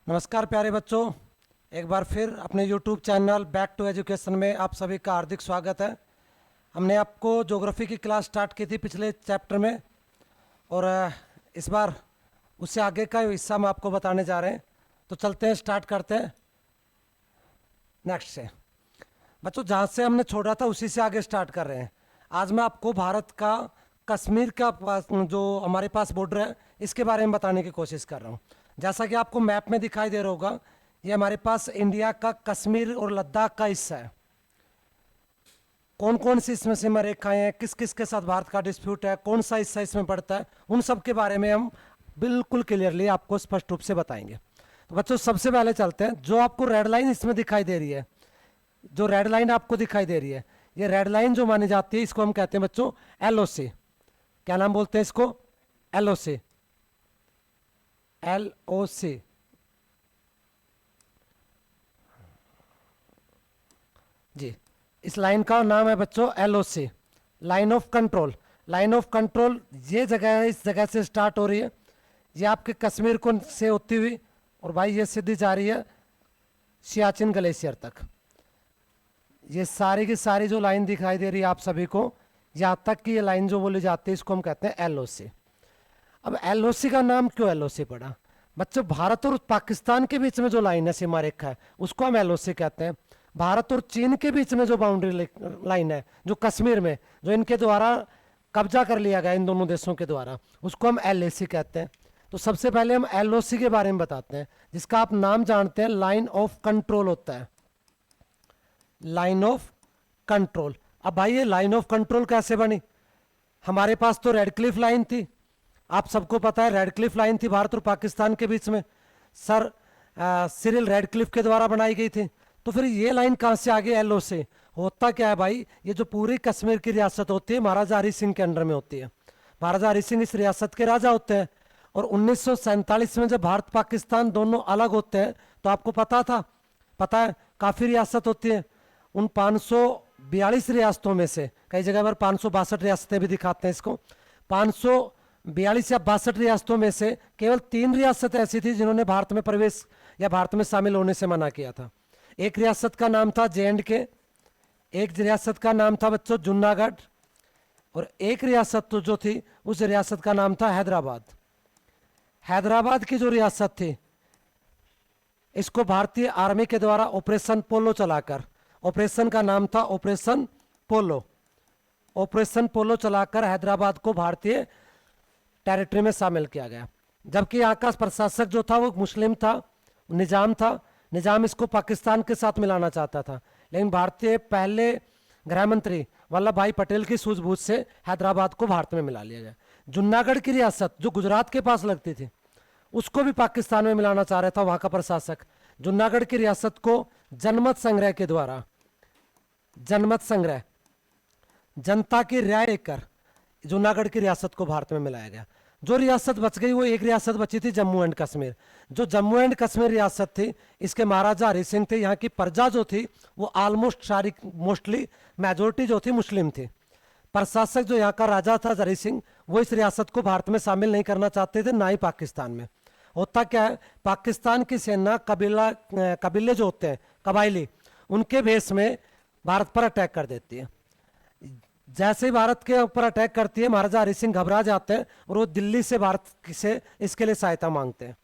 नमस्कार प्यारे बच्चों, एक बार फिर अपने YouTube channel Back to Education में आप सभी का हार्दिक स्वागत है। हमने आपको ज्योग्राफी की क्लास स्टार्ट की थी पिछले चैप्टर में और इस बार उससे आगे का हिस्सा हम आपको बताने जा रहे हैं। तो चलते हैं, स्टार्ट करते हैं नेक्स्ट से। बच्चों, जहाँ से हमने छोड़ा था उसी से आगे स्टार्ट कर रहे हैं। आज मैं आपको भारत का कश्मीर का जो हमारे पास बॉर्डर है इसके बारे में बताने की कोशिश कर रहा हूँ। जैसा कि आपको मैप में दिखाई दे रहा होगा, ये हमारे पास इंडिया का कश्मीर और लद्दाख का हिस्सा है। कौन कौन सी इसमें सीमा रेखाएं हैं, किस किस के साथ भारत का डिस्प्यूट है, कौन सा हिस्सा इसमें पड़ता है, उन सब के बारे में हम बिल्कुल क्लियरली आपको स्पष्ट रूप से बताएंगे। तो बच्चों, सबसे पहले चलते हैं, जो आपको रेड लाइन इसमें दिखाई दे रही है, जो रेड लाइन आपको दिखाई दे रही है, ये रेड लाइन जो मानी जाती है इसको हम कहते हैं बच्चों एलओसी। क्या नाम बोलते हैं इसको? एलओसी। एलओसी। जी, इस लाइन का नाम है बच्चों LOC, line of control. Line of control ये जगह है, इस जगह से स्टार्ट हो रही है, ये आपके कश्मीर को से होती हुई और भाई ये सीधी जा रही है सियाचिन ग्लेशियर तक। ये सारी की सारी जो लाइन दिखाई दे रही है आप सभी को, यहाँ तक की ये लाइन जो बोली जाती है इसको हम कहते हैं एलओसी। अब एलओसी का नाम क्यों एलओसी पड़ा? बच्चों, भारत और पाकिस्तान के बीच में जो लाइन है, सीमा रेखा है, उसको हम एलओसी कहते हैं। भारत और चीन के बीच में जो बाउंड्री लाइन है, जो कश्मीर में जो इनके द्वारा कब्जा कर लिया गया इन दोनों देशों के द्वारा, उसको हम एलएसी कहते हैं। तो सबसे पहले हम एलओसी के बारे में बताते हैं, जिसका आप नाम जानते हैं लाइन ऑफ कंट्रोल होता है। Line of control. अब भाई ये लाइन ऑफ कंट्रोल कैसे बनी? हमारे पास तो रेड क्लिफ लाइन थी, आप सबको पता है रेड क्लिफ लाइन थी भारत और पाकिस्तान के बीच में, सर सिरिल रेड क्लिफ के द्वारा बनाई गई थी। तो फिर ये लाइन कहाँ से आ गई एलओ से? होता क्या है भाई, ये जो पूरी कश्मीर की रियासत होती है महाराजा हरि सिंह के अंडर में होती है। महाराजा हरि सिंह इस रियासत के राजा होते हैं और 1947 में जब भारत पाकिस्तान दोनों अलग होते हैं तो आपको पता है काफ़ी रियासत होती है। उन 542 रियासतों में से कई जगह पर 562 रियासतें भी दिखाते हैं इसको, 542 या 62 रियासतों में से केवल 3 रियासतें ऐसी थी जिन्होंने भारत में प्रवेश या भारत में शामिल होने से मना किया था। एक रियासत का नाम था JNK, एक रियासत का नाम था बच्चों जूनागढ़, और एक रियासत तो जो थी उस रियासत का नाम था हैदराबाद। हैदराबाद की जो रियासत थी इसको भारतीय आर्मी के द्वारा ऑपरेशन पोलो चलाकर, ऑपरेशन का नाम था ऑपरेशन पोलो, ऑपरेशन पोलो चलाकर हैदराबाद को भारतीय टेरिटरी में शामिल किया गया। जबकि यहाँ का प्रशासक जो था वो मुस्लिम था, निजाम था। निजाम इसको पाकिस्तान के साथ मिलाना चाहता था, लेकिन भारतीय पहले गृह मंत्री वल्लभ भाई पटेल की सूझबूझ से हैदराबाद को भारत में मिला लिया गया। जूनागढ़ की रियासत जो गुजरात के पास लगती थी उसको भी पाकिस्तान में मिलाना चाह रहा था वहाँ का प्रशासक। जूनागढ़ की रियासत को जनमत संग्रह के द्वारा, जनमत संग्रह, जनता की राय लेकर जूनागढ़ की रियासत को भारत में मिलाया गया। जो रियासत बच गई वो एक रियासत बची थी जम्मू एंड कश्मीर। जो जम्मू एंड कश्मीर रियासत थी इसके महाराजा हरि सिंह थे, यहाँ की प्रजा जो थी वो ऑलमोस्ट सारी मोस्टली मेजोरिटी जो थी मुस्लिम थी। प्रशासक जो यहाँ का राजा था हरि सिंह, वो इस रियासत को भारत में शामिल नहीं करना चाहते थे, ना ही पाकिस्तान में। होता क्या है, पाकिस्तान की सेना कबीले जो होते हैं कबायली, उनके भेष में भारत पर अटैक कर देती है। जैसे ही भारत के ऊपर अटैक करती है महाराजा हरि सिंह घबरा जाते हैं और वो दिल्ली से भारत से इसके लिए सहायता मांगते हैं।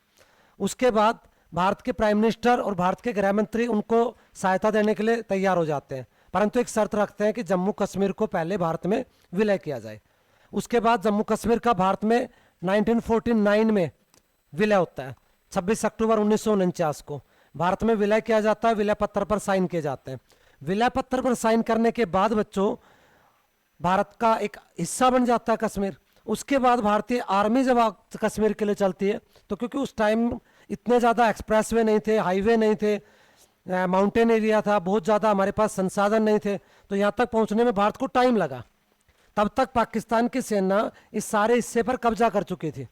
उसके बाद भारत के प्राइम मिनिस्टर और भारत के गृह मंत्री उनको सहायता देने के लिए तैयार हो जाते हैं, परंतु एक शर्त रखते हैं कि जम्मू कश्मीर को पहले भारत में विलय किया जाए। उसके बाद जम्मू कश्मीर का भारत में 1949 में विलय होता है। 26 अक्टूबर 1949 को भारत में विलय किया जाता है, विलय पत्र पर साइन किए जाते हैं। विलय पत्र पर साइन करने के बाद बच्चों भारत का एक हिस्सा बन जाता है कश्मीर। उसके बाद भारतीय आर्मी जब कश्मीर के लिए चलती है तो क्योंकि उस टाइम इतने ज़्यादा एक्सप्रेसवे नहीं थे, हाईवे नहीं थे, माउंटेन एरिया था, बहुत ज़्यादा हमारे पास संसाधन नहीं थे, तो यहाँ तक पहुँचने में भारत को टाइम लगा। तब तक पाकिस्तान की सेना इस सारे हिस्से पर कब्जा कर चुकी थी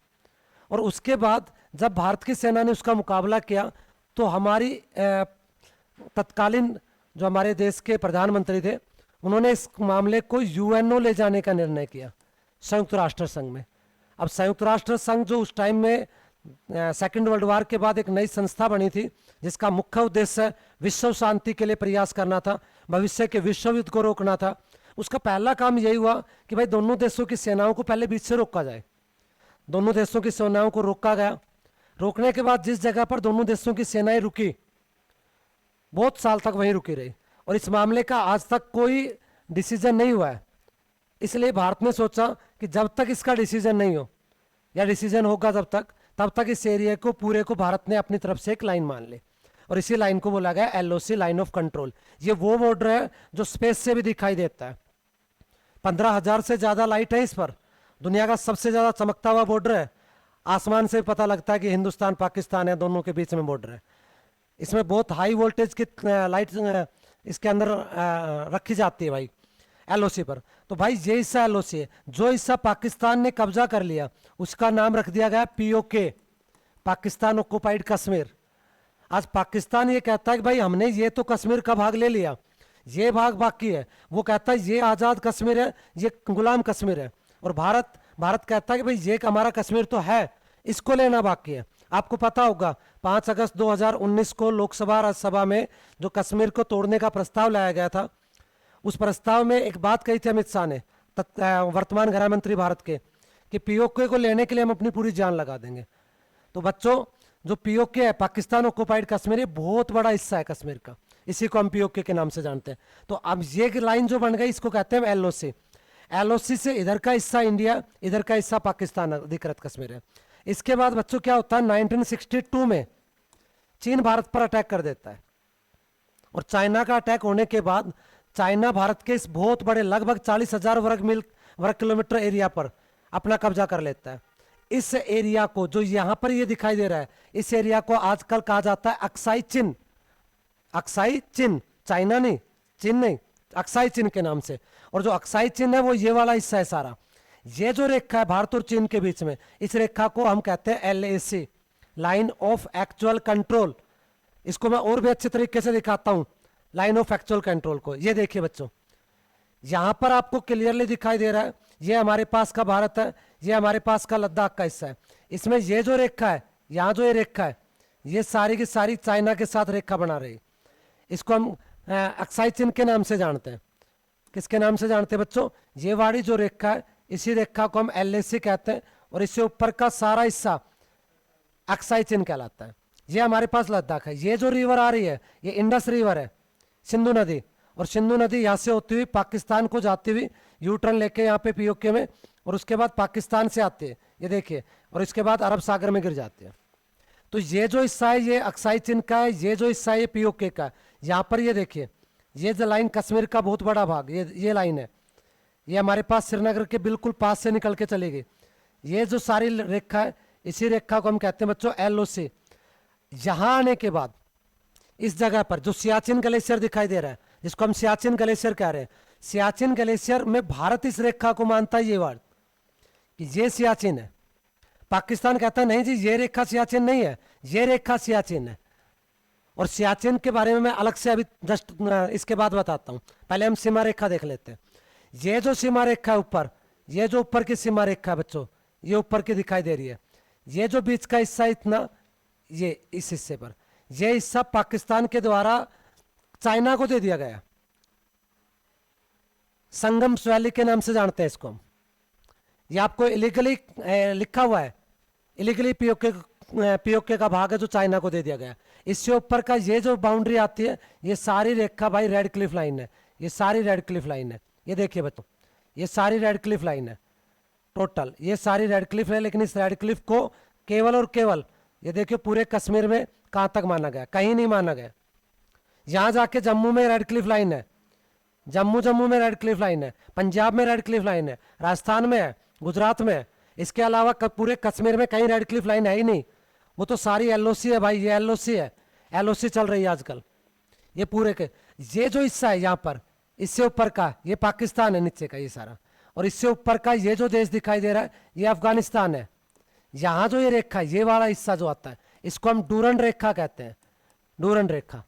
और उसके बाद जब भारत की सेना ने उसका मुकाबला किया तो हमारी तत्कालीन जो हमारे देश के प्रधानमंत्री थे उन्होंने इस मामले को यूएनओ ले जाने का निर्णय किया, संयुक्त राष्ट्र संघ में। अब संयुक्त राष्ट्र संघ जो उस टाइम में सेकेंड वर्ल्ड वार के बाद एक नई संस्था बनी थी जिसका मुख्य उद्देश्य विश्व शांति के लिए प्रयास करना था, भविष्य के विश्व युद्ध को रोकना था। उसका पहला काम यही हुआ कि भाई दोनों देशों की सेनाओं को पहले बीच से रोका जाए। दोनों देशों की सेनाओं को रोका गया। रोकने के बाद जिस जगह पर दोनों देशों की सेनाएं रुकी, बहुत साल तक वहीं रुकी रही, और इस मामले का आज तक कोई डिसीजन नहीं हुआ है। इसलिए भारत ने सोचा कि जब तक इसका डिसीजन नहीं हो, या डिसीजन होगा तब तक इस एरिया को पूरे को भारत ने अपनी तरफ से एक लाइन मान ली, और इसी लाइन को बोला गया LOC, लाइन ऑफ कंट्रोल। ये वो बॉर्डर है जो स्पेस से भी दिखाई देता है। 15,000 से ज़्यादा लाइट है इस पर। दुनिया का सबसे ज़्यादा चमकता हुआ बॉर्डर है। आसमान से पता लगता है कि हिंदुस्तान पाकिस्तान है, दोनों के बीच में बॉर्डर है। इसमें बहुत हाई वोल्टेज की लाइट इसके अंदर रखी जाती है भाई LOC पर। तो भाई ये हिस्सा LOC है। जो हिस्सा पाकिस्तान ने कब्जा कर लिया उसका नाम रख दिया गया POK, पाकिस्तान ऑक्युपाइड कश्मीर। आज पाकिस्तान ये कहता है कि भाई हमने ये तो कश्मीर का भाग ले लिया, ये भाग बाकी है। वो कहता है ये आज़ाद कश्मीर है, ये गुलाम कश्मीर है। और भारत कहता है कि भाई ये हमारा कश्मीर तो है, इसको लेना बाकी है। आपको पता होगा 5 अगस्त 2019 को लोकसभा राज्यसभा में जो कश्मीर को तोड़ने का प्रस्ताव लाया गया था, उस प्रस्ताव में एक बात कही थी अमित शाह ने, वर्तमान गृह मंत्री भारत के, कि POK को लेने के लिए हम अपनी पूरी जान लगा देंगे। तो बच्चों, जो POK है, पाकिस्तान ऑक्युपाइड कश्मीर, ये बहुत बड़ा हिस्सा है कश्मीर का। इसी को हम POK के नाम से जानते हैं। तो अब ये लाइन जो बन गई इसको कहते हैं LOC। LOC से इधर का हिस्सा इंडिया, इधर का हिस्सा पाकिस्तान अधिकृत कश्मीर है। इसके बाद बच्चों क्या होता है, 1962 में चीन भारत पर अटैक कर देता है, और चाइना का अटैक होने के बाद चाइना भारत के इस बहुत बड़े लगभग 40,000 वर्ग किलोमीटर एरिया पर अपना कब्जा कर लेता है। इस एरिया को, जो यहाँ पर ये दिखाई दे रहा है, इस एरिया को आजकल कहा जाता है अक्साई चिन। अक्साई चिन, चाइना नहीं, चीन नहीं, अक्साई चिन के नाम से। और जो अक्साई चिन है वो ये वाला हिस्सा है सारा। ये जो रेखा है भारत और चीन के बीच में, इस रेखा को हम कहते हैं LAC, line of actual control. इसको मैं और भी अच्छे तरीके से दिखाता हूं, लाइन ऑफ एक्चुअल कंट्रोल को। ये देखिए बच्चों, यहां पर आपको क्लियरली दिखाई दे रहा है, ये हमारे पास का भारत है, ये हमारे पास का लद्दाख का हिस्सा है। इसमें ये जो रेखा है, यहाँ जो ये रेखा है, ये सारी की सारी चाइना के साथ रेखा बना रही। इसको हम अक्साई चिन के नाम से जानते हैं। किसके नाम से जानते हैं बच्चों? ये वाली जो रेखा है, इसी रेखा को हम LAC कहते हैं, और इससे ऊपर का सारा हिस्सा अक्साई चिन कहलाता है। ये हमारे पास लद्दाख है। ये जो रिवर आ रही है, ये इंडस रिवर है, सिंधु नदी, और सिंधु नदी यहाँ से होती हुई पाकिस्तान को जाती हुई यू टर्न लेके यहाँ पे POK में, और उसके बाद पाकिस्तान से आती है, ये देखिए, और इसके बाद अरब सागर में गिर जाती है। तो ये जो हिस्सा है ये अक्साई चिन का है, ये जो हिस्सा है ये POK का है। यहाँ पर ये देखिए, ये जो लाइन कश्मीर का बहुत बड़ा भाग, ये लाइन है, ये हमारे पास श्रीनगर के बिल्कुल पास से निकल के चली गई। ये जो सारी रेखा है, इसी रेखा को हम कहते हैं बच्चों LOC। यहाँ आने के बाद इस जगह पर जो सियाचिन ग्लेशियर दिखाई दे रहा है, जिसको हम सियाचिन ग्लेशियर कह रहे हैं, सियाचिन ग्लेशियर में भारत इस रेखा को मानता है ये बात कि ये सियाचिन है। पाकिस्तान कहता है नहीं जी, ये रेखा सियाचिन नहीं है, ये रेखा सियाचिन है। और सियाचिन के बारे में मैं अलग से अभी जस्ट इसके बाद बताता हूँ, पहले हम सीमा रेखा देख लेते हैं। ये जो सीमा रेखा है ऊपर, ये जो ऊपर की सीमा रेखा है बच्चों, ये ऊपर की दिखाई दे रही है। ये जो बीच का हिस्सा इतना, ये इस हिस्से पर, ये हिस्सा पाकिस्तान के द्वारा चाइना को दे दिया गया। संगम वैली के नाम से जानते हैं इसको हम। ये आपको इलीगली लिखा हुआ है, इलीगली POK का भाग है जो चाइना को दे दिया गया। इससे ऊपर का ये जो बाउंड्री आती है, ये सारी रेखा भाई रेड क्लिफ लाइन है, ये सारी रेड क्लिफ लाइन है। ये देखिए बच्चों, ये सारी रेड क्लिफ लाइन है टोटल, ये सारी रेड क्लिफ है। लेकिन इस रेड क्लिफ को केवल और केवल ये देखिए पूरे कश्मीर में कहाँ तक माना गया, कहीं नहीं माना गया। यहाँ जाके जम्मू में रेड क्लिफ लाइन है, जम्मू में रेड क्लिफ लाइन है, पंजाब में रेड क्लिफ लाइन है, राजस्थान में है, गुजरात में है। इसके अलावा पूरे कश्मीर में कहीं रेड क्लिफ लाइन है ही नहीं। वो तो सारी LOC है भाई, ये LOC है, LOC चल रही है आजकल। ये पूरे के ये जो हिस्सा है यहाँ पर, इससे ऊपर का ये पाकिस्तान है नीचे का ये सारा, और इससे ऊपर का ये जो देश दिखाई दे रहा है ये अफगानिस्तान है। यहाँ जो ये रेखा है, ये वाला हिस्सा जो आता है, इसको हम डूरन रेखा कहते हैं। डूरन रेखा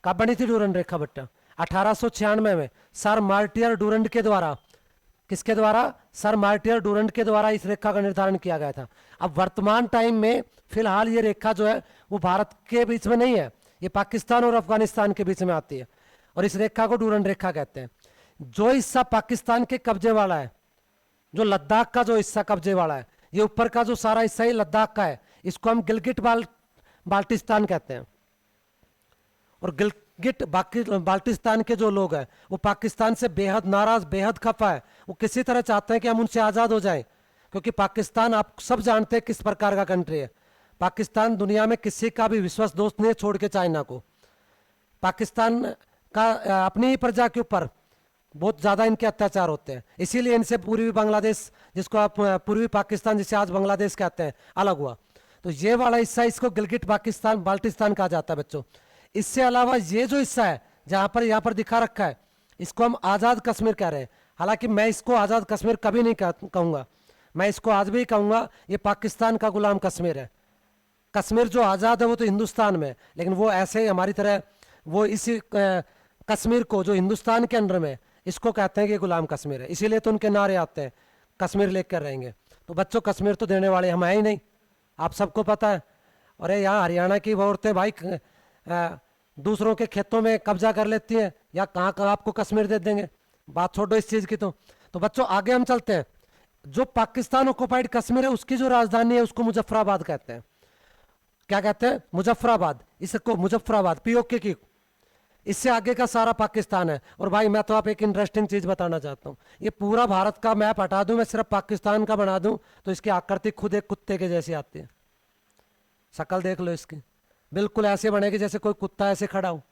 कब बनी थी? डूरन रेखा बेटा 1896 में सर मार्टियर डूरंड के द्वारा किसके द्वारा? सर मार्टियर डूरंट के द्वारा इस रेखा का निर्धारण किया गया था। अब वर्तमान टाइम में फिलहाल ये रेखा जो है वो भारत के बीच में नहीं है, ये पाकिस्तान और अफगानिस्तान के बीच में आती है और इस रेखा को डूरंट रेखा कहते हैं। जो हिस्सा पाकिस्तान के कब्जे वाला है, जो लद्दाख का जो हिस्सा कब्जे वाला है, ये ऊपर का जो सारा हिस्सा ही लद्दाख का है, इसको हम गिलगिट बाल्टिस्तान कहते हैं। और गिलगिट बाल्टिस्तान के जो लोग हैं वो पाकिस्तान से बेहद नाराज, बेहद खफा है। वो किसी तरह चाहते हैं कि हम उनसे आज़ाद हो जाएं, क्योंकि पाकिस्तान आप सब जानते हैं किस प्रकार का कंट्री है। पाकिस्तान दुनिया में किसी का भी विश्वास दोस्त नहीं है छोड़ के चाइना को। पाकिस्तान का अपनी ही प्रजा के ऊपर बहुत ज़्यादा इनके अत्याचार होते हैं, इसीलिए इनसे पूर्वी बांग्लादेश, जिसको आप पूर्वी पाकिस्तान जिसे आज बांग्लादेश कहते हैं, अलग हुआ। तो ये वाला हिस्सा इसको गिलगिट पाकिस्तान बाल्टिस्तान कहा जाता है बच्चों। इससे अलावा ये जो हिस्सा है जहाँ पर यहाँ पर दिखा रखा है, इसको हम आज़ाद कश्मीर कह रहे हैं। हालांकि मैं इसको आज़ाद कश्मीर कभी नहीं कहूँगा, मैं इसको आज भी कहूँगा ये पाकिस्तान का गुलाम कश्मीर है। कश्मीर जो आज़ाद है वो तो हिंदुस्तान में, लेकिन वो ऐसे हमारी तरह वो इसी कश्मीर को जो हिंदुस्तान के अंडर में, इसको कहते हैं कि गुलाम कश्मीर है, इसीलिए तो उनके नारे आते हैं कश्मीर लेकर रहेंगे। तो बच्चों कश्मीर तो देने वाले हम हैं ही नहीं, आप सबको पता है। और यहाँ हरियाणा की औरतें भाई दूसरों के खेतों में कब्जा कर लेती हैं, या कहाँ कहाँ आपको कश्मीर दे देंगे, बात छोड़ो इस चीज़ की। तो बच्चों आगे हम चलते हैं। जो पाकिस्तान ऑक्युपाइड कश्मीर है उसकी जो राजधानी है उसको मुजफ्फराबाद कहते हैं। क्या कहते हैं? मुजफ्फराबाद। इसको मुजफ्फराबाद पीओके की, इससे आगे का सारा पाकिस्तान है। और भाई मैं तो आप एक इंटरेस्टिंग चीज़ बताना चाहता हूँ, ये पूरा भारत का मैप हटा दूं, मैं सिर्फ पाकिस्तान का बना दूं, तो इसकी आकृति खुद एक कुत्ते के जैसी आती है। शक्ल देख लो इसकी, बिल्कुल ऐसे बनेगी जैसे कोई कुत्ता ऐसे खड़ा हो,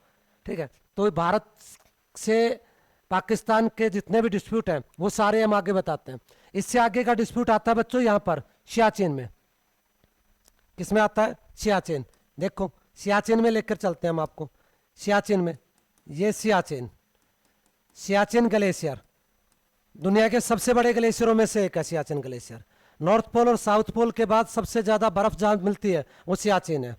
ठीक है। तो भारत से पाकिस्तान के जितने भी डिस्प्यूट हैं वो सारे हम आगे बताते हैं। इससे आगे का डिस्प्यूट आता है बच्चों यहाँ पर सियाचिन में। किसमें आता है? सियाचिन। देखो सियाचिन में लेकर चलते हैं हम आपको। सियाचिन में, ये सियाचिन ग्लेशियर दुनिया के सबसे बड़े ग्लेशियरों में से एक है सियाचिन ग्लेशियर। नॉर्थ पोल और साउथ पोल के बाद सबसे ज़्यादा बर्फ जहाँ मिलती है वो सियाचिन है।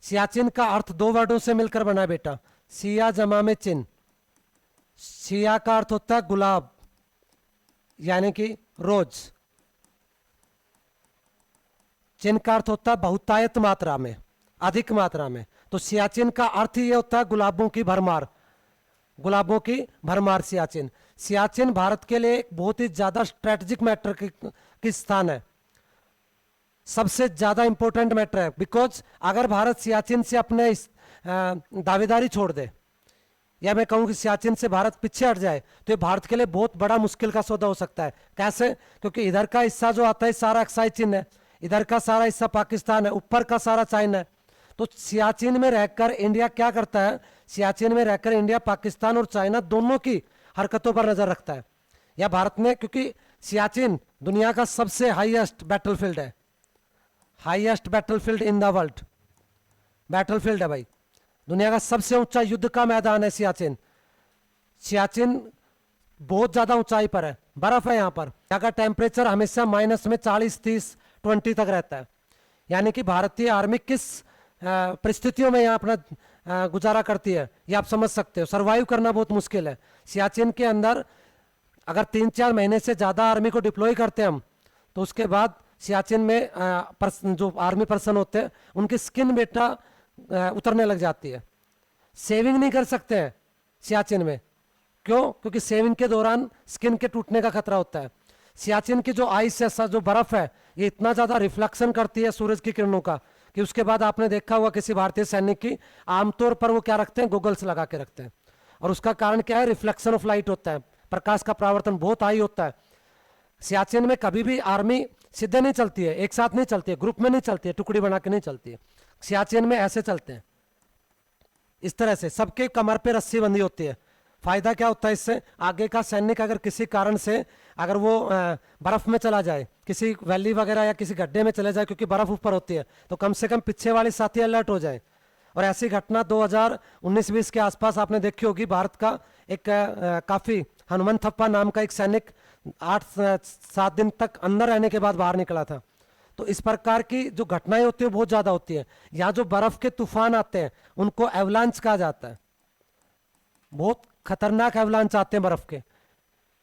सियाचिन का अर्थ दो वर्डों से मिलकर बना है बेटा, सिया जमा में चिन। सिया का अर्थ होता है गुलाब, यानी कि रोज। चिन का अर्थ होता है बहुतायत मात्रा में, अधिक मात्रा में। तो सियाचिन का अर्थ ही ये होता है गुलाबों की भरमार, गुलाबों की भरमार। सियाचिन, सियाचिन भारत के लिए एक बहुत ही ज़्यादा स्ट्रेटजिक मैटर की स्थान है, सबसे ज़्यादा इंपॉर्टेंट मैटर है। बिकॉज अगर भारत सियाचिन से अपने दावेदारी छोड़ दे, या मैं कहूँ कि सियाचिन से भारत पीछे हट जाए, तो ये भारत के लिए बहुत बड़ा मुश्किल का सौदा हो सकता है। कैसे? क्योंकि इधर का हिस्सा जो आता है सारा अक्साई चीन है, इधर का सारा हिस्सा पाकिस्तान है, ऊपर का सारा चाइना है। तो सियाचिन में रहकर इंडिया क्या करता है? सियाचिन में रहकर इंडिया पाकिस्तान और चाइना दोनों की हरकतों पर नजर रखता है। या भारत ने, क्योंकि सियाचिन दुनिया का सबसे हाईएस्ट बैटलफील्ड है, highest battlefield in the world, battlefield है भाई, दुनिया का सबसे ऊंचा युद्ध का मैदान है सियाचिन। सियाचिन बहुत ज्यादा ऊंचाई पर है, बर्फ है यहाँ पर, यहाँ का टेम्परेचर हमेशा माइनस में 40, 30, 20 तक रहता है। यानी कि भारतीय आर्मी किस परिस्थितियों में यहाँ अपना गुजारा करती है ये आप समझ सकते हो। सरवाइव करना बहुत मुश्किल है। सियाचिन के अंदर अगर 3-4 महीने से ज़्यादा आर्मी को डिप्लॉय करते हैं हम, तो उसके बाद सियाचिन में जो आर्मी पर्सन होते हैं उनकी स्किन बेटा उतरने लग जाती है। सेविंग नहीं कर सकते हैं सियाचिन में। क्यों? क्योंकि सेविंग के दौरान स्किन के टूटने का खतरा होता है। सियाचिन की जो आइस है, जो बर्फ है, ये इतना ज़्यादा रिफ्लेक्शन करती है सूरज की किरणों का कि उसके बाद आपने देखा हुआ किसी भारतीय सैनिक की आमतौर पर वो क्या रखते हैं? गोगल्स लगा के रखते हैं। और उसका कारण क्या है? रिफ्लेक्शन ऑफ लाइट होता है, प्रकाश का परावर्तन बहुत हाई होता है। सियाचिन में कभी भी आर्मी सीधे नहीं चलती है, एक साथ नहीं चलती है, ग्रुप में नहीं चलती है, टुकड़ी बना के नहीं चलती है। सियाचिन में ऐसे चलते हैं, इस तरह से सबके कमर पे रस्सी बंधी होती है। फायदा क्या होता है इससे? आगे का सैनिक अगर किसी कारण से अगर वो बर्फ में चला जाए, किसी वैली वगैरह या किसी गड्ढे में चले जाए, क्योंकि बर्फ ऊपर होती है, तो कम से कम पीछे वाले साथी अलर्ट हो जाए। और ऐसी घटना 2019-20 के आसपास आपने देखी होगी। भारत का एक काफी हनुमंत थप्पा नाम का एक सैनिक 8-7 दिन तक अंदर रहने के बाद बाहर निकला था। तो इस प्रकार की जो घटनाएं होती है बहुत ज़्यादा होती है। यहाँ जो बर्फ के तूफान आते हैं उनको एवलांच कहा जाता है। बहुत खतरनाक एवलांच आते हैं बर्फ के।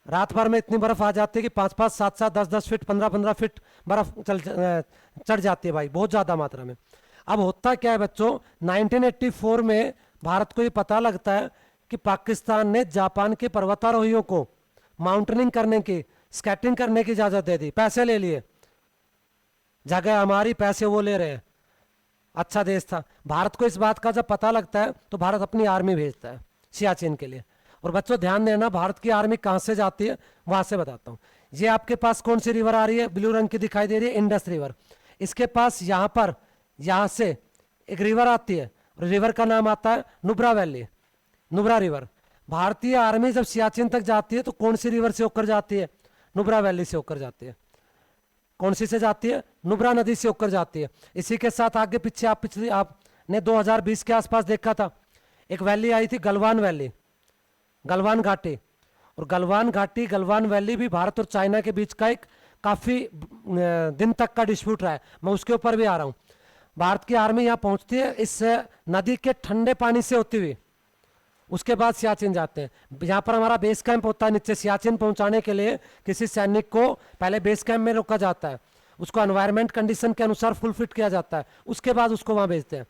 रात भर में इतनी बर्फ आ जाती है कि 5-5, 7-7, 10-10 फीट, 15-15 फीट बर्फ चढ़ जाती है भाई, बहुत ज़्यादा मात्रा में। अब होता क्या है बच्चों, 1984 में भारत को ये पता लगता है कि पाकिस्तान ने जापान के पर्वतारोहियों को माउंटेनिंग करने की, स्केटिंग करने की इजाज़त दे दी, पैसे ले लिए, जगह हमारी, पैसे वो ले रहे हैं। अच्छा देश था। भारत को इस बात का जब पता लगता है तो भारत अपनी आर्मी भेजता है सियाचिन के लिए। और बच्चों ध्यान देना, भारत की आर्मी कहाँ से जाती है, वहां से बताता हूँ। ये आपके पास कौन सी रिवर आ रही है, ब्लू रंग की दिखाई दे रही है, इंडस रिवर। इसके पास यहाँ पर, यहाँ से एक रिवर आती है, रिवर का नाम आता है नुब्रा वैली, नुब्रा रिवर। भारतीय आर्मी जब सियाचिन तक जाती है तो कौन सी रिवर से होकर जाती है, नुब्रा वैली से होकर जाती है। कौन सी से जाती है, नुब्रा नदी से होकर जाती है। इसी के साथ आगे पीछे आप पिछली आपने 2020 के आसपास देखा था, एक वैली आई थी गलवान वैली, गलवान घाटी। और गलवान घाटी, गलवान वैली भी भारत और चाइना के बीच का एक काफ़ी दिन तक का डिस्प्यूट रहा है, मैं उसके ऊपर भी आ रहा हूँ। भारत की आर्मी यहाँ पहुँचती है इस नदी के ठंडे पानी से होती हुई, उसके बाद सियाचिन जाते हैं। यहाँ पर हमारा बेस कैंप होता है नीचे। सियाचिन पहुँचाने के लिए किसी सैनिक को पहले बेस कैंप में रोका जाता है, उसको एनवायरमेंट कंडीशन के अनुसार फुल फिट किया जाता है, उसके बाद उसको वहाँ भेजते हैं।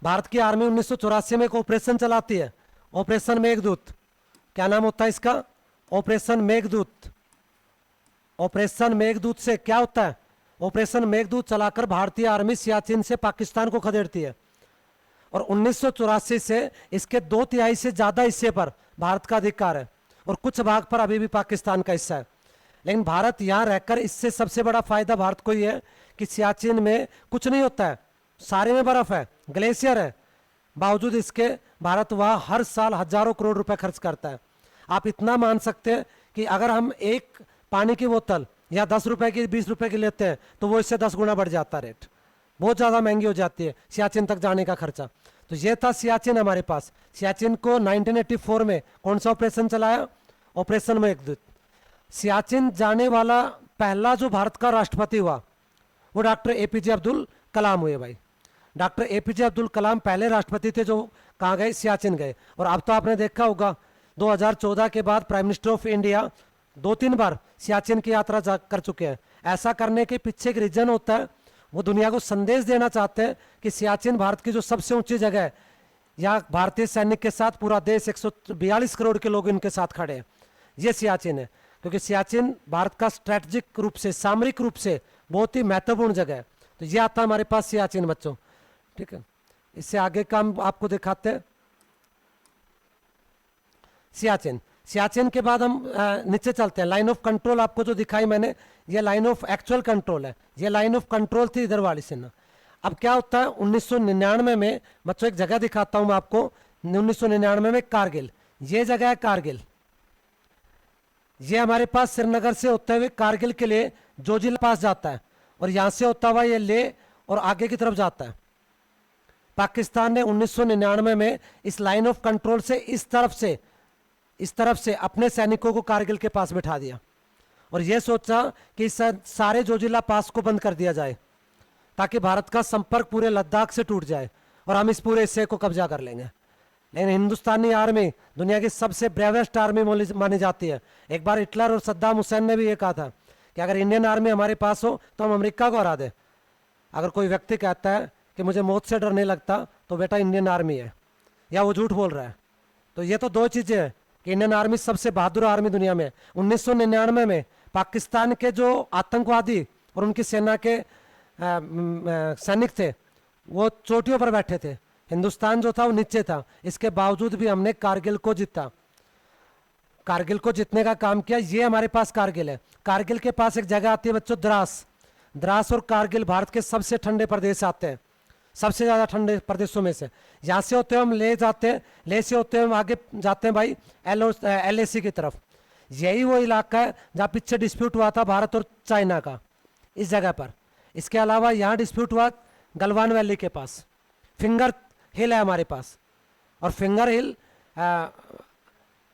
भारत की आर्मी 1984 में एक ऑपरेशन चलाती है, ऑपरेशन मेघदूत। क्या नाम होता है इसका, ऑपरेशन मेघदूत। ऑपरेशन मेघदूत से क्या होता है, ऑपरेशन मेघदूत चलाकर भारतीय आर्मी सियाचिन से पाकिस्तान को खदेड़ती है। और 1984 से इसके 2/3 से ज़्यादा हिस्से पर भारत का अधिकार है और कुछ भाग पर अभी भी पाकिस्तान का हिस्सा है। लेकिन भारत यहाँ रहकर, इससे सबसे बड़ा फायदा भारत को ये है कि सियाचिन में कुछ नहीं होता है, सारे में बर्फ है, ग्लेशियर है, बावजूद इसके भारत वहाँ हर साल हजारों करोड़ रुपए खर्च करता है। आप इतना मान सकते हैं कि अगर हम एक पानी की बोतल या 10 रुपए की, 20 रुपए की लेते हैं तो वो इससे 10 गुना बढ़ जाता है रेट, बहुत ज़्यादा महंगी हो जाती है सियाचिन तक जाने का खर्चा। तो ये था सियाचिन हमारे पास। सियाचिन को 1984 में कौन सा ऑपरेशन चलाया, ऑपरेशन मेघदूत। सियाचिन जाने वाला पहला जो भारत का राष्ट्रपति हुआ वो डॉक्टर एपीजे अब्दुल कलाम हुए भाई। डॉक्टर एपीजे अब्दुल कलाम पहले राष्ट्रपति थे जो कहाँ गए, सियाचिन गए। और अब तो आपने देखा होगा 2014 के बाद प्राइम मिनिस्टर ऑफ इंडिया 2-3 बार सियाचिन की यात्रा कर चुके हैं। ऐसा करने के पीछे एक रीजन होता है, वो दुनिया को संदेश देना चाहते हैं कि सियाचिन भारत की जो सबसे ऊंची जगह है, यहाँ भारतीय सैनिक के साथ पूरा देश 142 करोड़ के लोग इनके साथ खड़े हैं, ये सियाचिन है। क्योंकि सियाचिन भारत का स्ट्रेटजिक रूप से, सामरिक रूप से बहुत ही महत्वपूर्ण जगह है। तो ये आता है हमारे पास सियाचिन बच्चों, ठीक है। इससे आगे का हम आपको दिखाते हैं सियाचिन। सियाचिन के बाद हम नीचे चलते हैं। लाइन ऑफ कंट्रोल आपको जो दिखाई मैंने, ये लाइन ऑफ एक्चुअल कंट्रोल है, ये लाइन ऑफ कंट्रोल थी इधर वाली से ना। अब क्या होता है 1999 में बच्चों, एक जगह दिखाता हूं मैं आपको, 1999 में कारगिल, ये जगह है कारगिल। ये हमारे पास श्रीनगर से होते हुए कारगिल के लिए जोजिला पास जाता है और यहां से होता हुआ ये ले और आगे की तरफ जाता है। पाकिस्तान ने 1999 में इस लाइन ऑफ कंट्रोल से इस तरफ से अपने सैनिकों को कारगिल के पास बिठा दिया और यह सोचा कि सारे जोजिला पास को बंद कर दिया जाए ताकि भारत का संपर्क पूरे लद्दाख से टूट जाए और हम इस पूरे हिस्से को कब्जा कर लेंगे। लेकिन हिंदुस्तानी आर्मी दुनिया की सबसे ब्रेवेस्ट आर्मी मानी जाती है। एक बार हिटलर और सद्दाम हुसैन ने भी ये कहा था कि अगर इंडियन आर्मी हमारे पास हो तो हम अमेरिका को हरा दें। अगर कोई व्यक्ति कहता है कि मुझे मौत से डर नहीं लगता तो बेटा इंडियन आर्मी है, या वो झूठ बोल रहा है। तो ये तो दो चीज़ें हैं कि इंडियन आर्मी सबसे बहादुर आर्मी दुनिया में। 1999 में पाकिस्तान के जो आतंकवादी और उनकी सेना के सैनिक थे वो चोटियों पर बैठे थे, हिंदुस्तान जो था वो नीचे था। इसके बावजूद भी हमने कारगिल को जीता, कारगिल को जीतने का काम किया। ये हमारे पास कारगिल है। कारगिल के पास एक जगह आती है बच्चों द्रास। द्रास और कारगिल भारत के सबसे ठंडे प्रदेश आते हैं, सबसे ज़्यादा ठंडे प्रदेशों में से। यहाँ से होते हुए हम ले जाते हैं, ले से होते हुए हम आगे जाते हैं भाई LAC की तरफ। यही वो इलाका है जहाँ पीछे डिस्प्यूट हुआ था भारत और चाइना का, इस जगह पर। इसके अलावा यहाँ डिस्प्यूट हुआ गलवान वैली के पास, फिंगर हिल है हमारे पास। और फिंगर हिल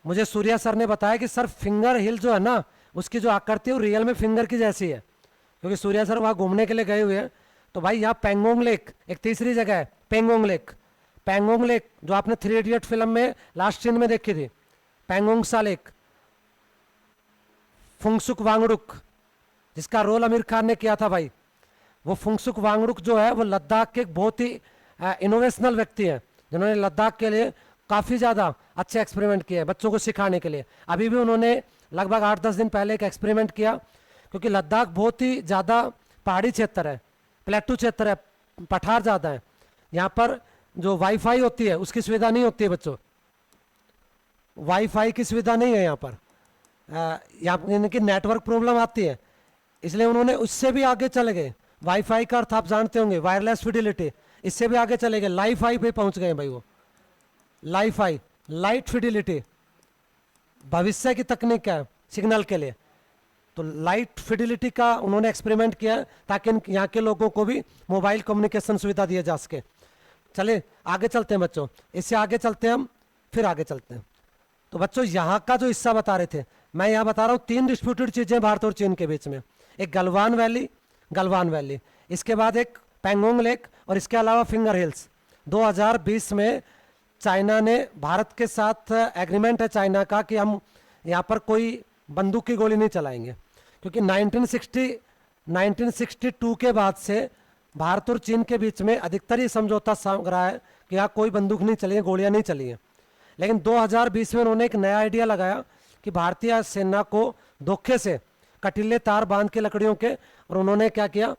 मुझे सूर्या सर ने बताया कि सर फिंगर हिल जो है ना, उसकी जो आकृति है वो रियल में फिंगर की जैसी है, क्योंकि सूर्या सर वहाँ घूमने के लिए गए हुए हैं। तो भाई यहाँ पेंगोंग लेक एक तीसरी जगह है, पेंगोंग लेक। पेंगोंग लेक जो आपने 3 इडियट फिल्म में लास्ट सीन में देखी थी, पेंगोंग सा लेक, फुंगसुक वांगडुक, जिसका रोल आमिर खान ने किया था भाई, वो फुंगसुक वांगडुक जो है वो लद्दाख के एक बहुत ही इनोवेशनल व्यक्ति हैं, जिन्होंने लद्दाख के लिए काफ़ी ज़्यादा अच्छे एक्सपेरिमेंट किए हैं बच्चों को सिखाने के लिए। अभी भी उन्होंने लगभग 8-10 दिन पहले एक एक्सपेरिमेंट किया, क्योंकि लद्दाख बहुत ही ज़्यादा पहाड़ी क्षेत्र है, प्लेटू क्षेत्र है, पठार ज़्यादा है, यहाँ पर जो वाईफाई होती है उसकी सुविधा नहीं होती है बच्चों, वाईफाई की सुविधा नहीं है यहाँ पर, यहाँ यानी कि नेटवर्क प्रॉब्लम आती है, इसलिए उन्होंने उससे भी आगे चले गए। वाईफाई का अर्थ आप जानते होंगे, वायरलेस फिडिलिटी, इससे भी आगे चले गए, लाईफाई पे पहुंच गए भाई वो, लाईफाई, लाइट फिडिलिटी, भविष्य की तकनीक है सिग्नल के लिए, तो लाइट फिडिलिटी का उन्होंने एक्सपेरिमेंट किया ताकि यहाँ के लोगों को भी मोबाइल कम्युनिकेशन सुविधा दिए जा सके। चले आगे चलते हैं बच्चों, इससे आगे चलते हैं हम, फिर आगे चलते हैं। तो बच्चों यहाँ का जो हिस्सा बता रहे थे, मैं यहाँ बता रहा हूँ 3 डिस्प्यूटेड चीज़ें भारत और चीन के बीच में, एक गलवान वैली, इसके बाद एक पेंगोंग लेक, और इसके अलावा फिंगर हिल्स। 2020 में चाइना ने भारत के साथ एग्रीमेंट है चाइना का कि हम यहाँ पर कोई बंदूक की गोली नहीं चलाएंगे, क्योंकि 1962 के बाद से भारत और चीन के बीच में अधिकतर ये समझौता रहा है कि यहाँ कोई बंदूक नहीं चली है, गोलियाँ नहीं चली हैं। लेकिन 2020 में उन्होंने एक नया आइडिया लगाया कि भारतीय सेना को धोखे से कटीले तार बांध के लकड़ियों के, और उन्होंने क्या किया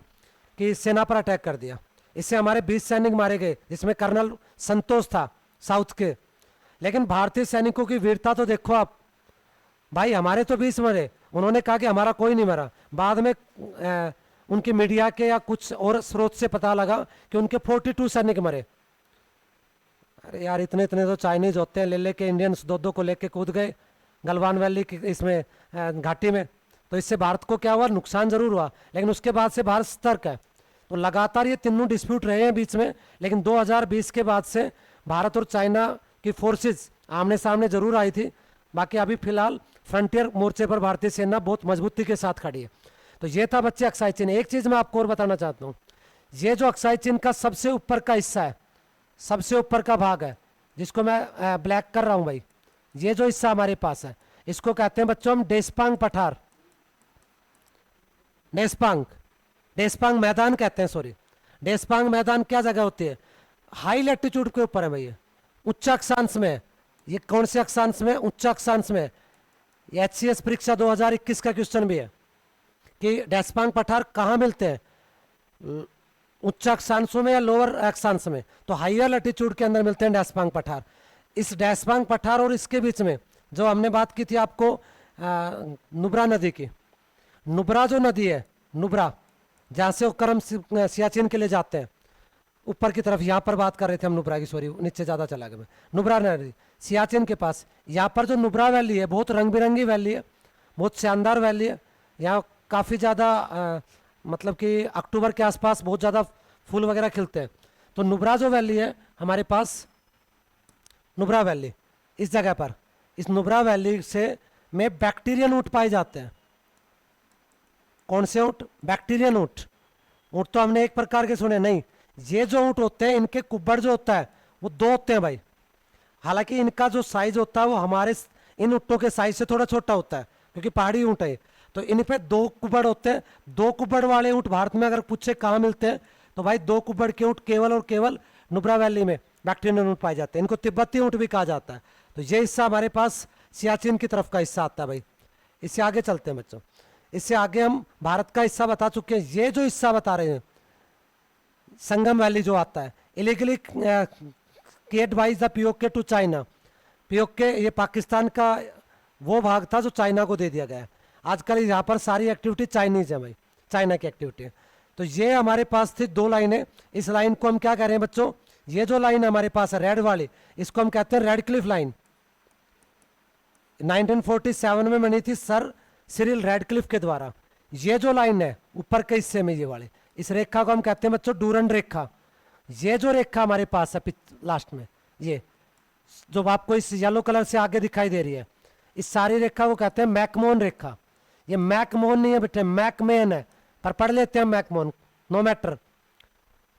कि सेना पर अटैक कर दिया। इससे हमारे 20 सैनिक मारे गए, जिसमें कर्नल संतोष था साउथ के। लेकिन भारतीय सैनिकों की वीरता तो देखो आप भाई, हमारे तो 20 मरे, उन्होंने कहा कि हमारा कोई नहीं मरा। बाद में उनकी मीडिया के या कुछ और स्रोत से पता लगा कि उनके 42 सैनिक मरे। अरे यार, इतने इतने तो चाइनीज होते हैं, ले लेके इंडियंस 2-2 को लेके कूद गए गलवान वैली की इसमें घाटी में, तो इससे भारत को क्या हुआ, नुकसान जरूर हुआ, लेकिन उसके बाद से भारत सतर्क है। तो लगातार ये तीनों डिस्प्यूट रहे हैं बीच में, लेकिन 2020 के बाद से भारत और चाइना की फोर्सेस आमने सामने जरूर आई थी। बाकी अभी फिलहाल फ्रंटियर मोर्चे पर भारतीय सेना बहुत मजबूती के साथ खड़ी है। तो ये था बच्चे अक्साई चीन। एक चीज़ मैं आपको और बताना चाहता हूँ, ये जो अक्साई चीन का सबसे ऊपर का हिस्सा है, सबसे ऊपर का भाग है, जिसको मैं ब्लैक कर रहा हूँ भाई, ये जो हिस्सा हमारे पास है, इसको कहते हैं बच्चों हम डेस्पांग पठार, डेस्पांग मैदान कहते हैं, सॉरी। डेस्पांग मैदान क्या जगह होती है, हाई लैटिट्यूड के ऊपर है भैया, उच्च अक्षांश में। ये कौन से अक्षांश में, उच्च अक्षांश में। HCS परीक्षा 2021 का क्वेश्चन भी है कि डेस्पांग पठार कहाँ मिलते हैं, उच्च अक्षांशों में या लोअर अक्षांश में। तो हाइयर लैटिट्यूड के अंदर मिलते हैं डेस्पांग पठार। इस डेस्पांग पठार और इसके बीच में जो हमने बात की थी आपको नुब्रा नदी की, नुब्रा जो नदी है, नुब्रा, जहाँ से होकर हम सियाचिन के लिए जाते हैं ऊपर की तरफ, यहाँ पर बात कर रहे थे हम नुब्रा की, सॉरी नीचे ज़्यादा चला गया मैं। नुब्रा नदी सियाचिन के पास, यहाँ पर जो नुब्रा वैली है बहुत रंग बिरंगी वैली है, बहुत शानदार वैली है। यहाँ काफ़ी ज़्यादा मतलब कि अक्टूबर के आसपास बहुत ज़्यादा फूल वगैरह खिलते हैं। तो नुब्रा जो वैली है हमारे पास, नुब्रा वैली, इस जगह पर, इस नुब्रा वैली से में बैक्टीरियन ऊँट पाए जाते हैं। कौन से ऊँट, बैक्टीरियन ऊँट। ऊँट तो हमने एक प्रकार के सुने नहीं, ये जो ऊँट होते हैं इनके कुब्बड़ जो होता है वो 2 होते हैं भाई। हालांकि इनका जो साइज होता है वो हमारे इन ऊँटों के साइज से थोड़ा छोटा होता है, क्योंकि पहाड़ी ऊँट है। तो इन पे 2 कुब्बड़ होते हैं। 2 कुब्बड़ वाले ऊँट भारत में अगर पूछे कहाँ मिलते हैं, तो भाई 2 कुब्बड़ के ऊँट केवल और केवल नुब्रा वैली में बैक्टीरियन ऊँट पाए जाते हैं। इनको तिब्बती ऊँट भी कहा जाता है। तो ये हिस्सा हमारे पास सियाचिन की तरफ का हिस्सा आता है भाई। इससे आगे चलते हैं बच्चों, इससे आगे हम भारत का हिस्सा बता चुके हैं। ये जो हिस्सा बता रहे हैं संगम वैली जो आता है, illegally ceded by the PoK to China. PoK ये पाकिस्तान का वो भाग था जो चाइना को दे दिया गया है। आजकल यहाँ पर सारी एक्टिविटी चाइनीज है भाई, चाइना की एक्टिविटी है। तो ये हमारे पास थी 2 लाइनें। इस लाइन को हम क्या कह रहे हैं बच्चों, ये जो लाइन हमारे पास है रेड वाली, इसको हम कहते हैं रेड क्लिफ लाइन। 1947 में बनी थी सर सिरिल रेडक्लिफ के द्वारा। ये जो लाइन है ऊपर के हिस्से में, ये वाले, इस रेखा को हम कहते हैं बच्चों डूरंड रेखा। ये जो रेखा हमारे पास है लास्ट में, ये जो आपको इस येलो कलर से आगे दिखाई दे रही है, इस सारी रेखा को कहते हैं मैकमोहन रेखा। ये मैकमोहन नहीं है बेटे, मैकमेन है, पर पढ़ लेते हैं मैकमोहन, नो मैटर।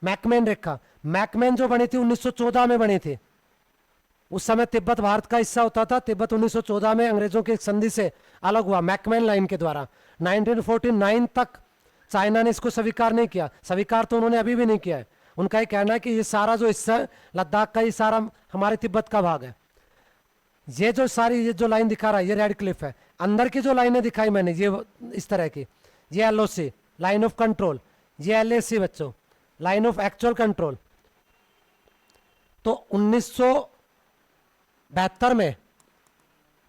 मैकमेन रेखा, मैकमेन जो बनी थी 1914 में बनी थी, उस समय तिब्बत भारत का हिस्सा होता था। तिब्बत 1914 में अंग्रेजों की संधि से अलग हुआ मैकमैन लाइन के द्वारा। 1949 तक चाइना ने इसको स्वीकार नहीं किया। स्वीकार तो उन्होंने अभी भी नहीं किया है। उनका ये कहना है कि ये सारा जो हिस्सा है लद्दाख का, ये सारा हमारे तिब्बत का भाग है। ये जो सारी ये जो लाइन दिखा रहा है ये रेड क्लिफ है। अंदर की जो लाइनें दिखाई मैंने ये इस तरह की, ये एलओसी लाइन ऑफ कंट्रोल, ये एलएसी बच्चों लाइन ऑफ एक्चुअल कंट्रोल। तो 1972 में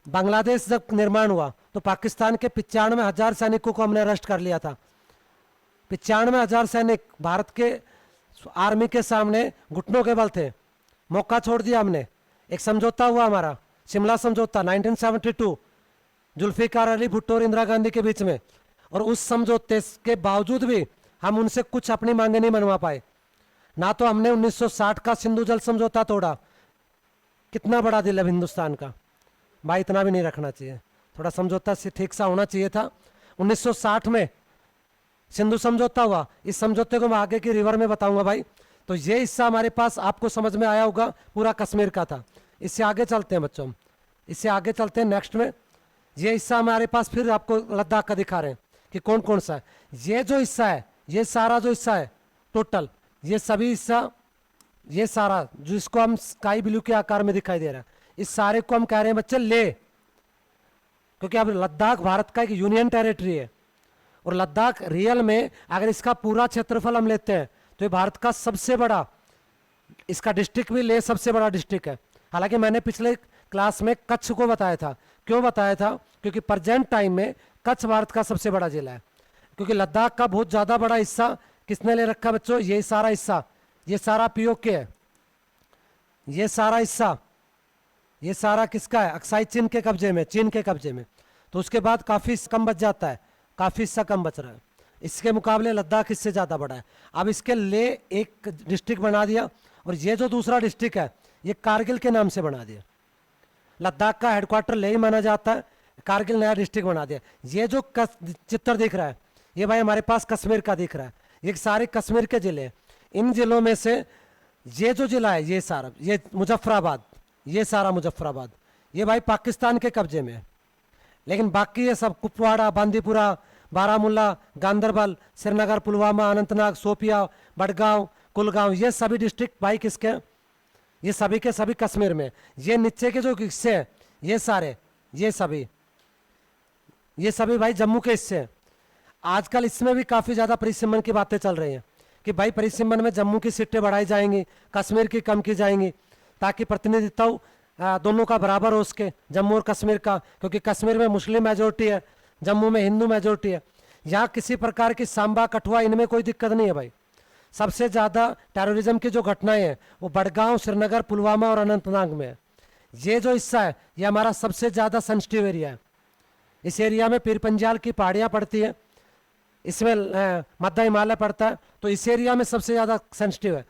बांग्लादेश जब निर्माण हुआ तो पाकिस्तान के 95,000 सैनिकों को हमने अरेस्ट कर लिया था। 95,000 सैनिक भारत के आर्मी के सामने घुटनों के बल थे। मौका छोड़ दिया हमने। एक समझौता हुआ हमारा, शिमला समझौता 1972, जुल्फिकार अली भुट्टो और इंदिरा गांधी के बीच में। और उस समझौते के बावजूद भी हम उनसे कुछ अपनी मांगे नहीं मनवा पाए। ना तो हमने 1960 का सिंधु जल समझौता तोड़ा। कितना बड़ा दिल है हिंदुस्तान का भाई, इतना भी नहीं रखना चाहिए। थोड़ा समझौता से ठीक सा होना चाहिए था। 1960 में सिंधु समझौता हुआ। इस समझौते को मैं आगे की रिवर में बताऊंगा भाई। तो ये हिस्सा हमारे पास आपको समझ में आया होगा, पूरा कश्मीर का था। इससे आगे चलते हैं बच्चों, इससे आगे चलते हैं नेक्स्ट में। ये हिस्सा हमारे पास फिर आपको लद्दाख का दिखा रहे हैं कि कौन कौन सा है। ये जो हिस्सा है, ये सारा जो हिस्सा है टोटल, ये सभी हिस्सा, ये सारा जिसको हम स्काई ब्लू के आकार में दिखाई दे रहा है, इस सारे को हम कह रहे हैं बच्चे ले। क्योंकि अब लद्दाख भारत का एक यूनियन टेरिटरी है। और लद्दाख रियल में अगर इसका पूरा क्षेत्रफल हम लेते हैं तो ये भारत का सबसे बड़ा, इसका डिस्ट्रिक्ट भी ले सबसे बड़ा डिस्ट्रिक्ट है। हालांकि मैंने पिछले क्लास में कच्छ को बताया था। क्यों बताया था? क्योंकि प्रेजेंट टाइम में कच्छ भारत का सबसे बड़ा जिला है। क्योंकि लद्दाख का बहुत ज़्यादा बड़ा हिस्सा किसने ले रखा बच्चों? ये सारा हिस्सा, ये सारा पीओके है। ये सारा हिस्सा, ये सारा किसका है? अक्साई चीन के कब्जे में, चीन के कब्जे में। तो उसके बाद काफ़ी कम बच जाता है, काफ़ी हिस्सा कम बच रहा है। इसके मुकाबले लद्दाख इससे ज़्यादा बड़ा है। अब इसके ले एक डिस्ट्रिक्ट बना दिया और ये जो दूसरा डिस्ट्रिक्ट है ये कारगिल के नाम से बना दिया। लद्दाख का हेडक्वार्टर ले ही माना जाता है, कारगिल नया डिस्ट्रिक्ट बना दिया। ये जो चित्र दिख रहा है ये भाई हमारे पास कश्मीर का दिख रहा है। ये सारे कश्मीर के ज़िले हैं। इन ज़िलों में से ये जो ज़िला है ये सारा, ये मुजफ्फराबाद, ये सारा मुजफ्फराबाद, ये भाई पाकिस्तान के कब्जे में है। लेकिन बाकी ये सब कुपवाड़ा, बांदीपुरा, बारामूला, गांदरबल, श्रीनगर, पुलवामा, अनंतनाग, शोपिया, बडगांव, कुलगांव, ये सभी डिस्ट्रिक्ट भाई किसके हैं? ये सभी के सभी कश्मीर में। ये नीचे के जो हिस्से हैं ये सारे, ये सभी भाई जम्मू के हिस्से हैं। आजकल इसमें भी काफ़ी ज़्यादा परिसीमन की बातें चल रही हैं कि भाई परिसीमन में जम्मू की सीटें बढ़ाई जाएंगी, कश्मीर की कम की जाएंगी, ताकि प्रतिनिधित्व दोनों का बराबर हो उसके, जम्मू और कश्मीर का। क्योंकि कश्मीर में मुस्लिम मेजोरिटी है, जम्मू में हिंदू मेजोरिटी है। यहाँ किसी प्रकार की सांबा, कठुआ, इनमें कोई दिक्कत नहीं है भाई। सबसे ज़्यादा टेररिज्म की जो घटनाएं हैं वो बडगांव, श्रीनगर, पुलवामा और अनंतनाग में है। ये जो हिस्सा है ये हमारा सबसे ज़्यादा सेंसिटिव एरिया है। इस एरिया में पीर पंजाल की पहाड़ियाँ पड़ती है, इसमें मध्य हिमालय पड़ता है। तो इस एरिया में सबसे ज़्यादा सेंसिटिव है।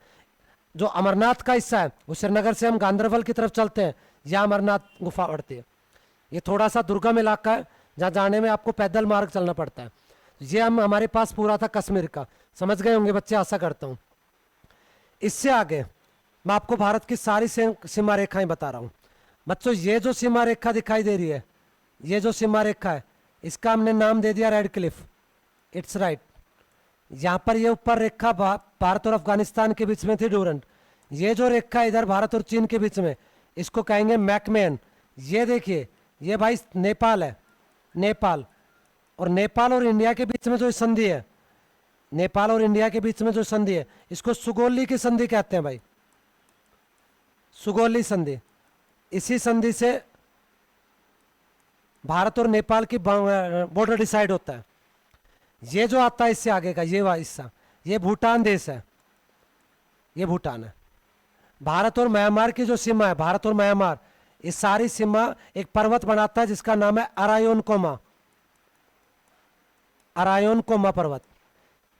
जो अमरनाथ का हिस्सा है वो श्रीनगर से हम गांदरबल की तरफ चलते हैं, यहाँ अमरनाथ गुफा पड़ती है। ये थोड़ा सा दुर्गम इलाका है जहाँ जाने में आपको पैदल मार्ग चलना पड़ता है। ये हमारे पास पूरा था कश्मीर का। समझ गए होंगे बच्चे, आशा करता हूँ। इससे आगे मैं आपको भारत की सारी सीमा रेखाएं बता रहा हूँ बच्चों। ये जो सीमा रेखा दिखाई दे रही है, ये जो सीमा रेखा है इसका हमने नाम दे दिया रेड क्लिफ। It's right. यहाँ पर ये ऊपर रेखा भारत और अफगानिस्तान के बीच में थी ड्यूरेंट। ये जो रेखा इधर भारत और चीन के बीच में, इसको कहेंगे मैकमैन। ये देखिए ये भाई नेपाल है, नेपाल। और नेपाल और इंडिया के बीच में जो संधि है, नेपाल और इंडिया के बीच में जो संधि है इसको सुगोली की संधि कहते हैं भाई, सुगोली संधि। इसी संधि से भारत और नेपाल की बॉर्डर डिसाइड होता है। ये जो आता है इससे आगे का ये वाला हिस्सा, ये भूटान देश है, ये भूटान है। भारत और म्यांमार की जो सीमा है, भारत और म्यांमार, इस सारी सीमा एक पर्वत बनाता है जिसका नाम है अरायोनकोमा, अरायोनकोमा पर्वत।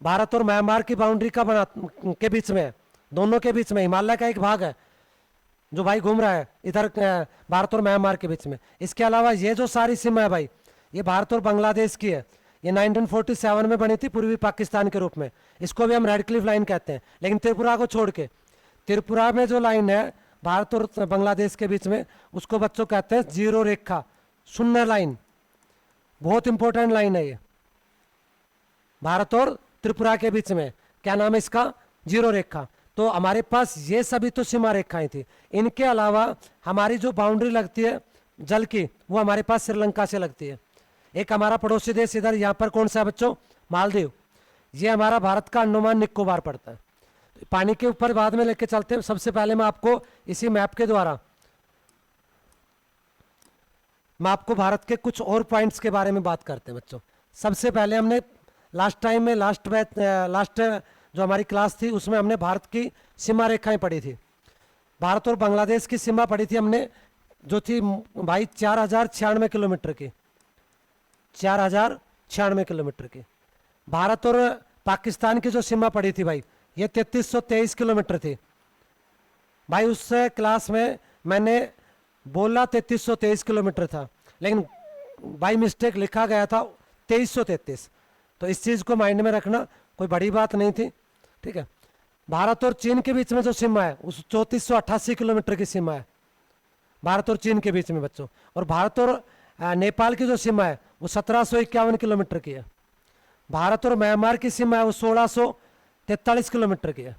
भारत और म्यांमार की बाउंड्री का के बीच में, दोनों के बीच में हिमालय का एक भाग है जो भाई घूम रहा है इधर भारत और म्यांमार के बीच में। इसके अलावा ये जो सारी सीमा है भाई ये भारत और बांग्लादेश की है। ये 1947 में बनी थी पूर्वी पाकिस्तान के रूप में। इसको भी हम रेड क्लिफ लाइन कहते हैं। लेकिन त्रिपुरा को छोड़ के, त्रिपुरा में जो लाइन है भारत और बांग्लादेश के बीच में, उसको बच्चों कहते हैं जीरो रेखा, शून्य लाइन। बहुत इंपॉर्टेंट लाइन है ये, भारत और त्रिपुरा के बीच में क्या नाम है इसका, जीरो रेखा। तो हमारे पास ये सभी तो सीमा रेखाएं थी, इनके अलावा हमारी जो बाउंड्री लगती है जल की, वो हमारे पास श्रीलंका से लगती है। एक हमारा पड़ोसी देश इधर यहाँ पर कौन सा है बच्चों, मालदीव। ये हमारा भारत का अंडमान निकोबार पड़ता है। तो पानी के ऊपर बाद में लेके चलते हैं। सबसे पहले मैं आपको इसी मैप के द्वारा मैं आपको भारत के कुछ और पॉइंट्स के बारे में बात करते हैं बच्चों। सबसे पहले हमने लास्ट टाइम में लास्ट जो हमारी क्लास थी उसमें हमने भारत की सीमा रेखाएं पढ़ी थी। भारत और बांग्लादेश की सीमा पढ़ी थी हमने, जो थी भाई 4096 किलोमीटर की, 4096 किलोमीटर की। भारत और पाकिस्तान की जो सीमा पड़ी थी भाई, ये 3323 किलोमीटर थी। भाई उस क्लास में मैंने बोला 3323 किलोमीटर था, लेकिन बाई मिस्टेक लिखा गया था 2333। तो इस चीज़ को माइंड में रखना, कोई बड़ी बात नहीं थी, ठीक है। भारत और चीन के बीच में जो सीमा है उस 3488 किलोमीटर की सीमा है, भारत और चीन के बीच में बच्चों। और भारत और नेपाल की जो सीमा है वो 1751 किलोमीटर की है। भारत और म्यांमार की सीमा है वो 1643 किलोमीटर की है।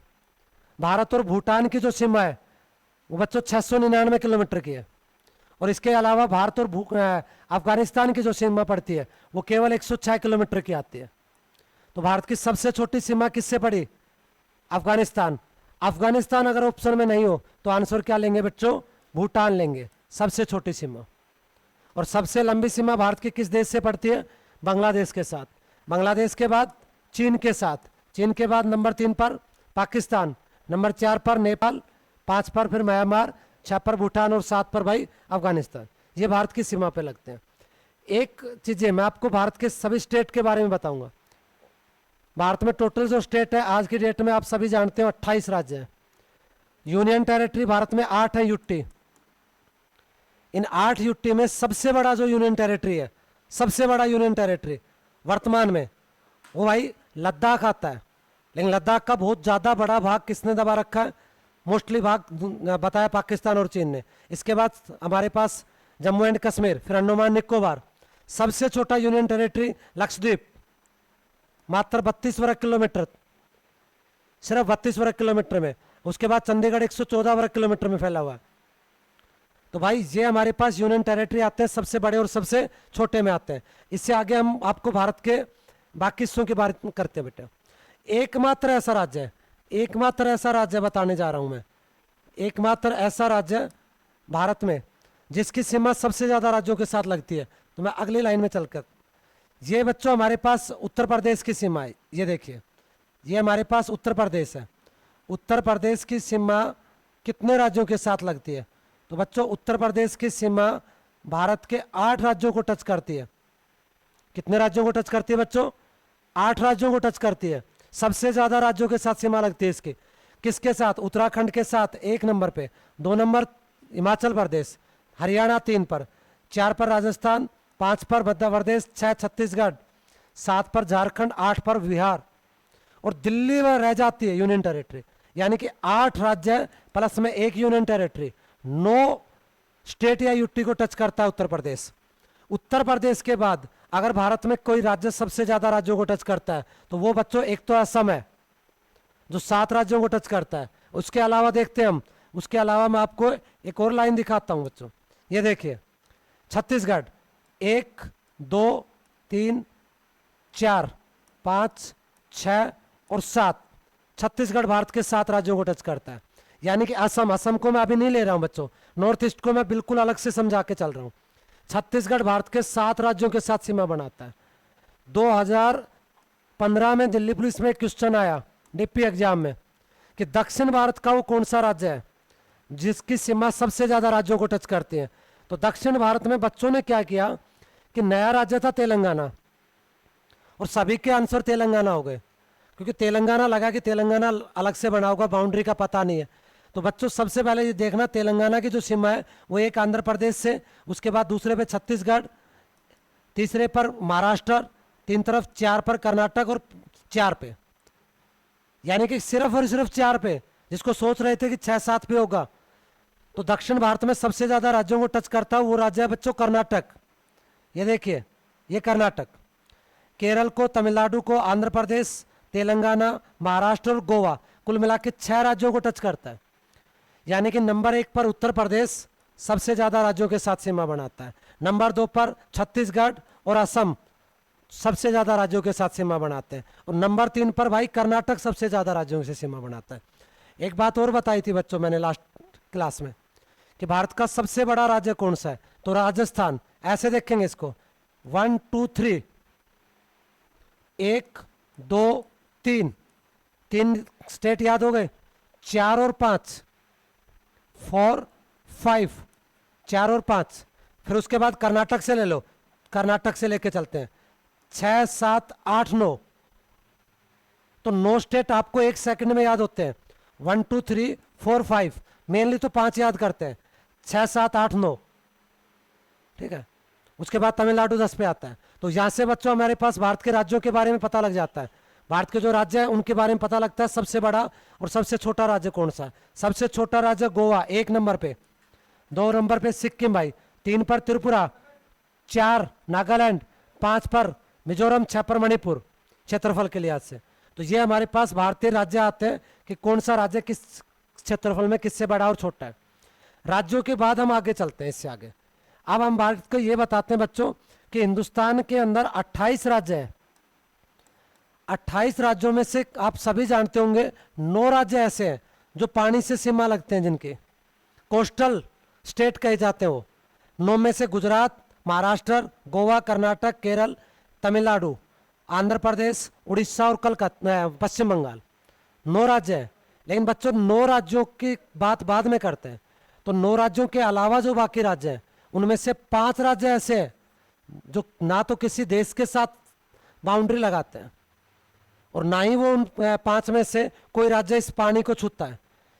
भारत और भूटान की जो सीमा है वो बच्चों 699 किलोमीटर की है। और इसके अलावा भारत और अफगानिस्तान की जो सीमा पड़ती है वो केवल 106 किलोमीटर की आती है। तो भारत की सबसे छोटी सीमा किससे पड़ी, अफगानिस्तान। अफगानिस्तान अगर ऑप्शन में नहीं हो तो आंसर क्या लेंगे बच्चों, भूटान लेंगे, सबसे छोटी सीमा। और सबसे लंबी सीमा भारत की किस देश से पड़ती है, बांग्लादेश के साथ। बांग्लादेश के बाद चीन के साथ, चीन के बाद नंबर 3 पर पाकिस्तान, नंबर 4 पर नेपाल, 5 पर फिर म्यांमार, 6 पर भूटान और 7 पर भाई अफगानिस्तान। ये भारत की सीमा पे लगते हैं। एक चीज़ मैं आपको भारत के सभी स्टेट के बारे में बताऊंगा। भारत में टोटल जो स्टेट है आज की डेट में आप सभी जानते हो 28 राज्य हैं। यूनियन टेरिटरी भारत में 8 है, यूटी। इन 8 यूटी में सबसे बड़ा जो यूनियन टेरिटरी है, सबसे बड़ा यूनियन टेरिटरी वर्तमान में वो भाई लद्दाख आता है। लेकिन लद्दाख का बहुत ज़्यादा बड़ा भाग किसने दबा रखा है, मोस्टली भाग बताया पाकिस्तान और चीन ने। इसके बाद हमारे पास जम्मू एंड कश्मीर, फिर अंडमान निकोबार। सबसे छोटा यूनियन टेरिटरी लक्षद्वीप, मात्र 32 वर्ग किलोमीटर, सिर्फ 32 वर्ग किलोमीटर में। उसके बाद चंडीगढ़ 114 वर्ग किलोमीटर में फैला हुआ है। तो भाई ये हमारे पास यूनियन टेरिटरी आते हैं, सबसे बड़े और सबसे छोटे में आते हैं। इससे आगे हम आपको भारत के बाकी हिस्सों के बारे में करते हैं बेटा। एकमात्र ऐसा राज्य है, एकमात्र ऐसा राज्य बताने जा रहा हूं मैं, एकमात्र ऐसा राज्य भारत में जिसकी सीमा सबसे ज़्यादा राज्यों के साथ लगती है। तो मैं अगली लाइन में चलकर, ये बच्चों हमारे पास उत्तर प्रदेश की सीमा है। ये देखिए, ये हमारे पास उत्तर प्रदेश है। उत्तर प्रदेश की सीमा कितने राज्यों के साथ लगती है, तो बच्चों उत्तर प्रदेश की सीमा भारत के 8 राज्यों को टच करती है। कितने राज्यों को टच करती है बच्चों, 8 राज्यों को टच करती है। सबसे ज़्यादा राज्यों के साथ सीमा लगती है इसकी। किसके साथ, उत्तराखंड के साथ 1 नंबर पे, 2 नंबर हिमाचल प्रदेश, हरियाणा 3 पर, 4 पर राजस्थान, 5 पर मध्य प्रदेश, 6 छत्तीसगढ़, 7 पर झारखंड, 8 पर बिहार और दिल्ली में रह जाती है यूनियन टेरिटरी। यानी कि 8 राज्य प्लस में 1 यूनियन टेरिटरी, 9 स्टेट या यूटी को टच करता है उत्तर प्रदेश। उत्तर प्रदेश के बाद अगर भारत में कोई राज्य सबसे ज्यादा राज्यों को टच करता है तो वो बच्चों एक तो असम है जो 7 राज्यों को टच करता है। उसके अलावा देखते हैं हम, उसके अलावा मैं आपको एक और लाइन दिखाता हूं बच्चों। ये देखिए, छत्तीसगढ़ 1 2 3 4 5 6 और 7, छत्तीसगढ़ भारत के 7 राज्यों को टच करता है। यानी कि असम को मैं अभी नहीं ले रहा हूं बच्चों, नॉर्थ ईस्ट को मैं बिल्कुल अलग से समझा के चल रहा हूं। छत्तीसगढ़ भारत के 7 राज्यों के साथ सीमा बनाता है। 2015 में दिल्ली पुलिस में एक क्वेश्चन आया डीपी एग्जाम में कि दक्षिण भारत का वो कौन सा राज्य है जिसकी सीमा सबसे ज्यादा राज्यों को टच करती है। तो दक्षिण भारत में बच्चों ने क्या किया कि नया राज्य था तेलंगाना, और सभी के आंसर तेलंगाना हो गए, क्योंकि तेलंगाना लगा कि तेलंगाना अलग से बना होगा, बाउंड्री का पता नहीं है। तो बच्चों सबसे पहले ये देखना, तेलंगाना की जो सीमा है वो एक आंध्र प्रदेश से, उसके बाद दूसरे पे छत्तीसगढ़, तीसरे पर महाराष्ट्र, 3 तरफ, 4 पर कर्नाटक और 4 पे, यानी कि सिर्फ और सिर्फ 4 पे। जिसको सोच रहे थे कि 6-7 पे होगा, तो दक्षिण भारत में सबसे ज्यादा राज्यों को टच करता है वो राज्य है बच्चों कर्नाटक। ये देखिए, ये कर्नाटक। केरल को, तमिलनाडु को, आंध्र प्रदेश, तेलंगाना, महाराष्ट्र और गोवा, कुल मिला के 6 राज्यों को टच करता है। यानी कि नंबर 1 पर उत्तर प्रदेश सबसे ज्यादा राज्यों के साथ सीमा बनाता है, नंबर 2 पर छत्तीसगढ़ और असम सबसे ज्यादा राज्यों के साथ सीमा बनाते हैं, और नंबर 3 पर भाई कर्नाटक सबसे ज्यादा राज्यों से सीमा बनाता है। एक बात और बताई थी बच्चों मैंने लास्ट क्लास में कि भारत का सबसे बड़ा राज्य कौन सा है, तो राजस्थान। ऐसे देखेंगे इसको, 1 2 3, 1 2 3, 3 स्टेट याद हो गए, 4 और 5, 4 5, 4 और 5। फिर उसके बाद कर्नाटक से ले लो, कर्नाटक से लेके चलते हैं, 6 7 8 9, तो 9 स्टेट आपको 1 सेकंड में याद होते हैं। 1 2 3 4 5, मेनली तो 5 याद करते हैं, 6 7 8 9, ठीक है। उसके बाद तमिलनाडु 10 पे आता है। तो यहाँ से बच्चों हमारे पास भारत के राज्यों के बारे में पता लग जाता है। भारत के जो राज्य है उनके बारे में पता लगता है, सबसे बड़ा और सबसे छोटा राज्य कौन सा है। सबसे छोटा राज्य गोवा 1 नंबर पे, 2 नंबर पे सिक्किम भाई, 3 पर त्रिपुरा, 4 नागालैंड, 5 पर मिजोरम, 6 पर मणिपुर क्षेत्रफल के लिहाज से। तो ये हमारे पास भारतीय राज्य आते हैं कि कौन सा राज्य किस क्षेत्रफल में किससे बड़ा और छोटा है। राज्यों के बाद हम आगे चलते हैं, इससे आगे अब हम भारत को ये बताते हैं बच्चों कि हिंदुस्तान के अंदर 28 राज्य हैं। 28 राज्यों में से आप सभी जानते होंगे 9 राज्य ऐसे हैं जो पानी से सीमा लगते हैं, जिनके कोस्टल स्टेट कहे जाते हैं। वो 9 में से गुजरात, महाराष्ट्र, गोवा, कर्नाटक, केरल, तमिलनाडु, आंध्र प्रदेश, उड़ीसा और कलकत्ता, पश्चिम बंगाल, 9 राज्य हैं। लेकिन बच्चों 9 राज्यों की बात बाद में करते हैं। तो 9 राज्यों के अलावा जो बाकी राज्य हैं उनमें से 5 राज्य ऐसे हैं जो ना तो किसी देश के साथ बाउंड्री लगाते हैं और ना ही वो उन 5 में से कोई राज्य इस पानी को छूता है।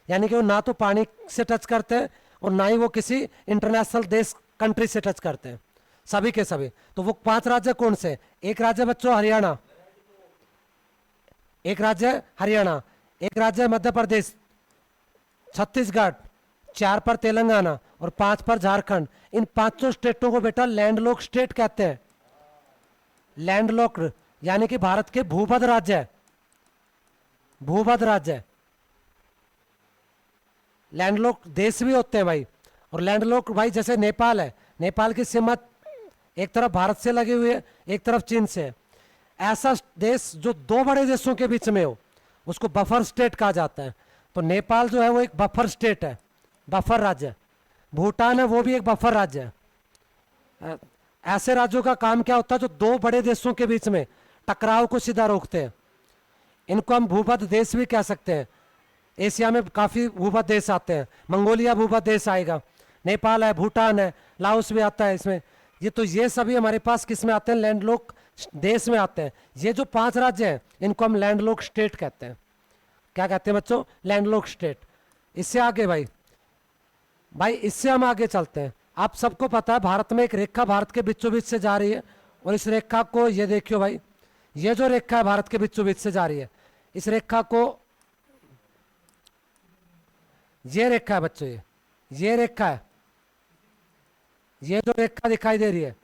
यानी कि वो ना तो पानी से टच करते हैं और ना ही वो किसी इंटरनेशनल देश कंट्री से टच करते हैं, सभी के सभी। तो वो 5 राज्य कौन से? एक राज्य बच्चों हरियाणा, एक राज्य हरियाणा, एक राज्य मध्य प्रदेश, छत्तीसगढ़, 4 पर तेलंगाना और 5 पर झारखंड। इन 5 स्टेटों को बेटा लैंडलॉक स्टेट कहते हैं। लैंडलॉक्ड यानी कि भारत के भूबद्ध राज्य है, भूबद्ध राज्य। लैंडलॉक देश भी होते हैं भाई। और लैंडलॉक भाई जैसे नेपाल है, नेपाल की सीमा एक तरफ भारत से लगी हुई है, एक तरफ चीन से है। ऐसा देश जो 2 बड़े देशों के बीच में हो उसको बफर स्टेट कहा जाता है। तो नेपाल जो है वो एक बफर स्टेट है, बफर राज्य। भूटान है वो भी एक बफर राज्य है। ऐसे राज्यों का काम क्या होता है जो 2 बड़े देशों के बीच में टकराव को सीधा रोकते हैं। इनको हम भूबद्ध देश भी कह सकते हैं। एशिया में काफ़ी भूबद्ध देश आते हैं, मंगोलिया भूबद्ध देश आएगा, नेपाल है, भूटान है, लाओस भी आता है इसमें। ये सभी हमारे पास किस में आते हैं? लैंडलॉक देश में आते हैं। ये जो 5 राज्य हैं इनको हम लैंडलॉक स्टेट कहते हैं। क्या कहते हैं बच्चों? Landlock state. इससे आगे भाई इससे हम आगे चलते हैं। आप सबको पता है भारत में एक रेखा भारत के बीचों बीच से जा रही है, और इस रेखा को ये देखियो भाई, ये जो रेखा है भारत के बीचों बीच से जा रही है, इस रेखा को, ये रेखा है बच्चों, ये रेखा है, ये जो रेखा दिखाई दे रही है,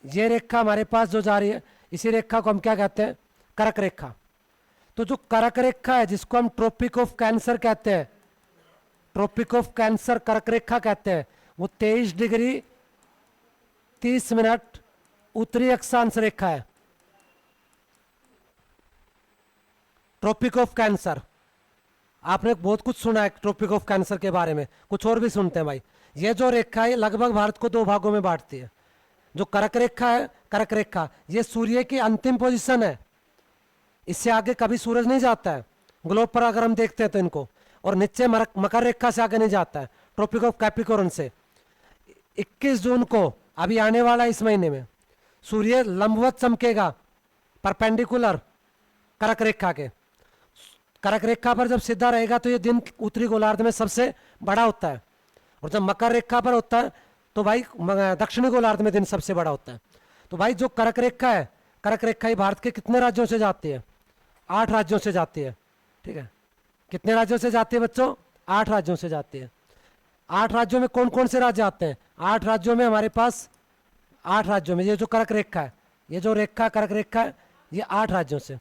ये रेखा हमारे पास जो जा रही है, इसी रेखा को हम क्या कहते हैं? कर्क रेखा। तो जो कर्क रेखा है जिसको हम ट्रॉपिक ऑफ कैंसर कहते हैं, ट्रॉपिक ऑफ कैंसर कर्क रेखा कहते हैं, वो 23 डिग्री 30 मिनट उत्तरी अक्षांश रेखा है। ट्रॉपिक ऑफ कैंसर, आपने बहुत कुछ सुना है ट्रॉपिक ऑफ कैंसर के बारे में, कुछ और भी सुनते हैं भाई। ये जो रेखा है लगभग भारत को 2 भागों में बांटती है। जो कर्क रेखा है, कर्क रेखा ये सूर्य की अंतिम पोजीशन है, इससे आगे कभी सूरज नहीं जाता है ग्लोब पर अगर हम देखते हैं तो इनको, और नीचे मकर रेखा से आगे नहीं जाता है, ट्रॉपिक ऑफ कैप्रिकॉर्न से। 21 जून को अभी आने वाला इस महीने में सूर्य लंबवत चमकेगा परपेंडिकुलर कर्क रेखा के। कर्क रेखा पर जब सीधा रहेगा तो ये दिन उत्तरी गोलार्ध में सबसे बड़ा होता है, और जब मकर रेखा पर होता है तो भाई दक्षिणी गोलार्ध में दिन सबसे बड़ा होता है। तो भाई जो कर्क रेखा है, कर्क रेखा ही भारत के कितने राज्यों से जाती है? 8 राज्यों से जाती है। ठीक है, कितने राज्यों से जाती है बच्चों? 8 राज्यों से जाती है। 8 राज्यों में कौन कौन से राज्य आते हैं? 8 राज्यों में हमारे पास, 8 राज्यों में ये जो कर्क रेखा है, ये जो रेखा कर्क रेखा है, ये 8 राज्यों से।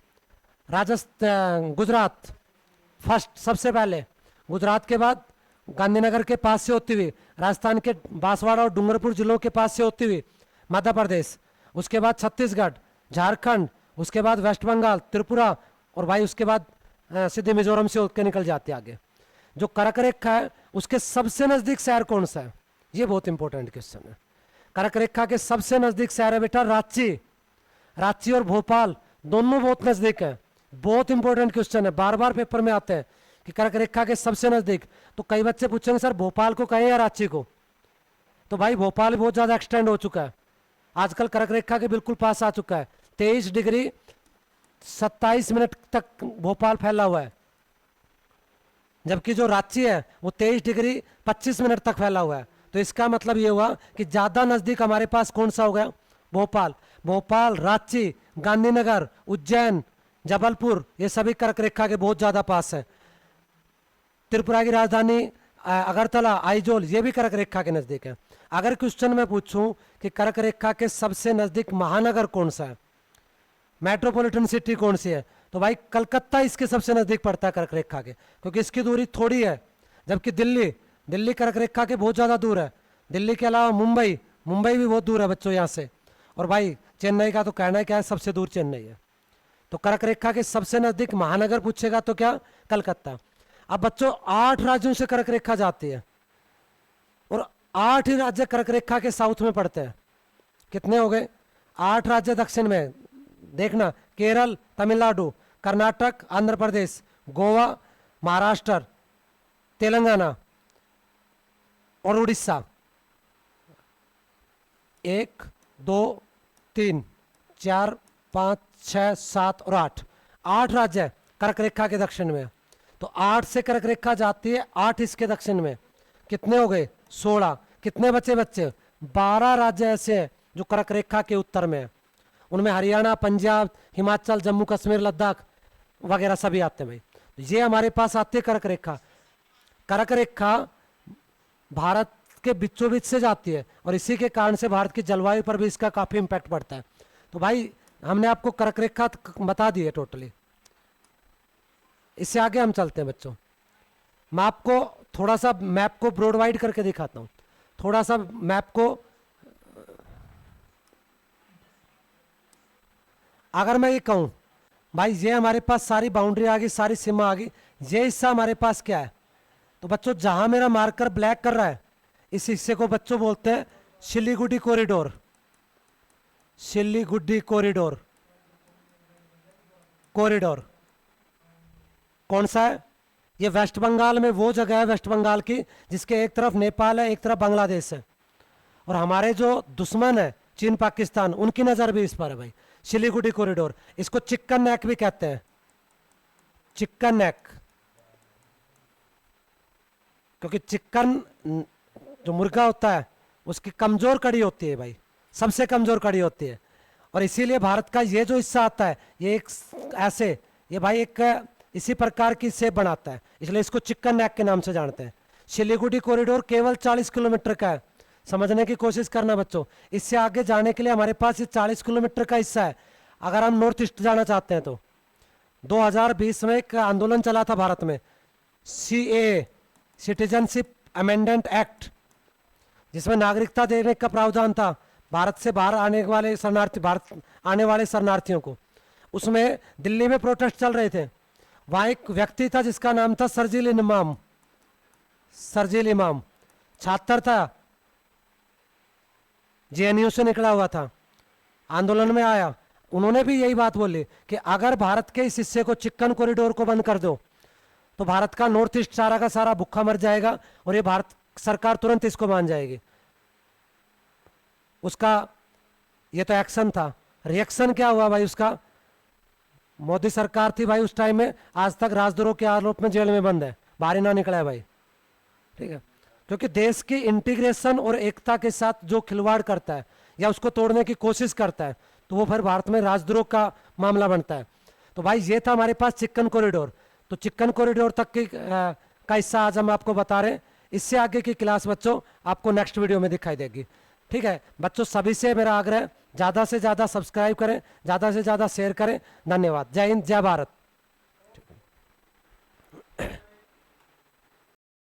राजस्थान, गुजरात फर्स्ट, सबसे पहले गुजरात के बाद गांधीनगर के पास से होती हुई राजस्थान के बांसवाड़ा और डूंगरपुर जिलों के पास से होती हुई मध्य प्रदेश, उसके बाद छत्तीसगढ़, झारखंड, उसके बाद वेस्ट बंगाल, त्रिपुरा, और भाई उसके बाद सीधे मिजोरम से होकर निकल जाते आगे। जो कर्क रेखा है उसके सबसे नज़दीक शहर कौन सा है? ये बहुत इंपॉर्टेंट क्वेश्चन है। कर्क रेखा के सबसे नज़दीक शहर है बेटा रांची। रांची और भोपाल दोनों बहुत नज़दीक है। बहुत इंपॉर्टेंट क्वेश्चन है, बार बार पेपर में आते हैं कि कर्क रेखा के सबसे नज़दीक। तो कई बच्चे पूछेंगे सर भोपाल को कहें या रांची को? तो भाई भोपाल बहुत ज़्यादा एक्सटेंड हो चुका है, आजकल कर्क रेखा के बिल्कुल पास आ चुका है। 23 डिग्री 27 मिनट तक भोपाल फैला हुआ है, जबकि जो रांची है वो 23 डिग्री 25 मिनट तक फैला हुआ है। तो इसका मतलब ये हुआ कि ज़्यादा नज़दीक हमारे पास कौन सा हो गया? भोपाल। भोपाल, रांची, गांधीनगर, उज्जैन, जबलपुर, ये सभी कर्क रेखा के बहुत ज़्यादा पास है। त्रिपुरा की राजधानी अगरतला, आइजोल, ये भी कर्क रेखा के नज़दीक है। अगर क्वेश्चन में पूछूं कि कर्क रेखा के सबसे नज़दीक महानगर कौन सा है, मेट्रोपॉलिटन सिटी कौन सी है, तो भाई कलकत्ता इसके सबसे नज़दीक पड़ता है कर्क रेखा के, क्योंकि इसकी दूरी थोड़ी है। जबकि दिल्ली, दिल्ली कर्क रेखा के बहुत ज़्यादा दूर है। दिल्ली के अलावा मुंबई, मुंबई भी बहुत दूर है बच्चों यहाँ से। और भाई चेन्नई का तो कहना है क्या है, सबसे दूर चेन्नई है। तो कर्क रेखा के सबसे नज़दीक महानगर पूछेगा तो क्या? कलकत्ता। अब बच्चों 8 राज्यों से कर्क रेखा जाती है और 8 ही राज्य कर्क रेखा के साउथ में पड़ते हैं। कितने हो गए? 8 राज्य दक्षिण में, देखना, केरल, तमिलनाडु, कर्नाटक, आंध्र प्रदेश, गोवा, महाराष्ट्र, तेलंगाना और उड़ीसा। 1 2 3 4 5 6 7 और 8, 8 राज्य कर्क रेखा के दक्षिण में। तो 8 से कर्क रेखा जाती है, 8 इसके दक्षिण में। कितने हो गए? 16। कितने बचे बच्चे? 12 राज्य ऐसे हैं जो कर्क रेखा के उत्तर में है। उनमें हरियाणा, पंजाब, हिमाचल, जम्मू कश्मीर, लद्दाख वगैरह सभी आते हैं भाई। तो ये हमारे पास आती है कर्क रेखा। कर्क रेखा भारत के बीचों बीच से जाती है और इसी के कारण से भारत की जलवायु पर भी इसका काफ़ी इम्पैक्ट पड़ता है। तो भाई हमने आपको कर्क रेखा बता दी है टोटली। इससे आगे हम चलते हैं बच्चों। मैं आपको थोड़ा सा मैप को ब्रॉड वाइड करके दिखाता हूँ। थोड़ा सा मैप को, अगर मैं ये कहूँ भाई ये हमारे पास सारी बाउंड्री आ गई, सारी सीमा आ गई, ये हिस्सा हमारे पास क्या है? तो बच्चों जहां मेरा मार्कर ब्लैक कर रहा है इस हिस्से को बच्चों बोलते हैं Siliguri corridor. Siliguri corridor, corridor कौन सा है? ये वेस्ट बंगाल में वो जगह है, वेस्ट बंगाल की, जिसके एक तरफ नेपाल है, एक तरफ बांग्लादेश है। और हमारे जो दुश्मन है चीन पाकिस्तान, उनकी नज़र भी इस पर है भाई। सिलीगुड़ी कॉरिडोर, इसको चिकन नेक भी कहते हैं, चिकन नेक, क्योंकि चिकन जो मुर्गा होता है उसकी कमजोर कड़ी होती है भाई, सबसे कमजोर कड़ी होती है। और इसीलिए भारत का ये जो हिस्सा आता है ये एक ऐसे, ये भाई एक इसी प्रकार की शेप बनाता है, इसलिए इसको चिकन नेक के नाम से जानते हैं। सिलीगुड़ी कॉरिडोर केवल 40 किलोमीटर का है, समझने की कोशिश करना बच्चों। इससे आगे जाने के लिए हमारे पास ये 40 किलोमीटर का हिस्सा है। अगर हम नॉर्थ ईस्ट जाना चाहते हैं तो 2020 में एक आंदोलन चला था भारत में, CAA, सिटीजनशिप अमेंडमेंट एक्ट, जिसमें नागरिकता देने का प्रावधान था भारत से बाहर आने वाले शरणार्थी, भारत आने वाले शरणार्थियों को। उसमें दिल्ली में प्रोटेस्ट चल रहे थे। वहाँ एक व्यक्ति था जिसका नाम था सरजील इमाम। सरजील इमाम छात्र था, JNU से निकला हुआ था, आंदोलन में आया। उन्होंने भी यही बात बोली कि अगर भारत के इस हिस्से को, चिकन कॉरिडोर को बंद कर दो तो भारत का नॉर्थ ईस्ट सारा का सारा भूखा मर जाएगा और ये भारत सरकार तुरंत इसको मान जाएगी। उसका ये तो एक्शन था। रिएक्शन क्या हुआ भाई उसका? मोदी सरकार थी भाई उस टाइम में, आज तक राजद्रोह के आरोप में जेल में बंद है, बाहर ही ना निकला है भाई। ठीक है, क्योंकि देश की इंटीग्रेशन और एकता के साथ जो खिलवाड़ करता है या उसको तोड़ने की कोशिश करता है तो वो फिर भारत में राजद्रोह का मामला बनता है। तो भाई ये था हमारे पास चिकन कॉरिडोर। तो चिकन कॉरिडोर तक की का हिस्सा आज हम आपको बता रहे हैं। इससे आगे की क्लास बच्चों आपको नेक्स्ट वीडियो में दिखाई देगी। ठीक है बच्चों, सभी से मेरा आग्रह है ज़्यादा से ज़्यादा सब्सक्राइब करें, ज़्यादा से ज़्यादा शेयर करें। धन्यवाद। जय हिंद, जय भारत।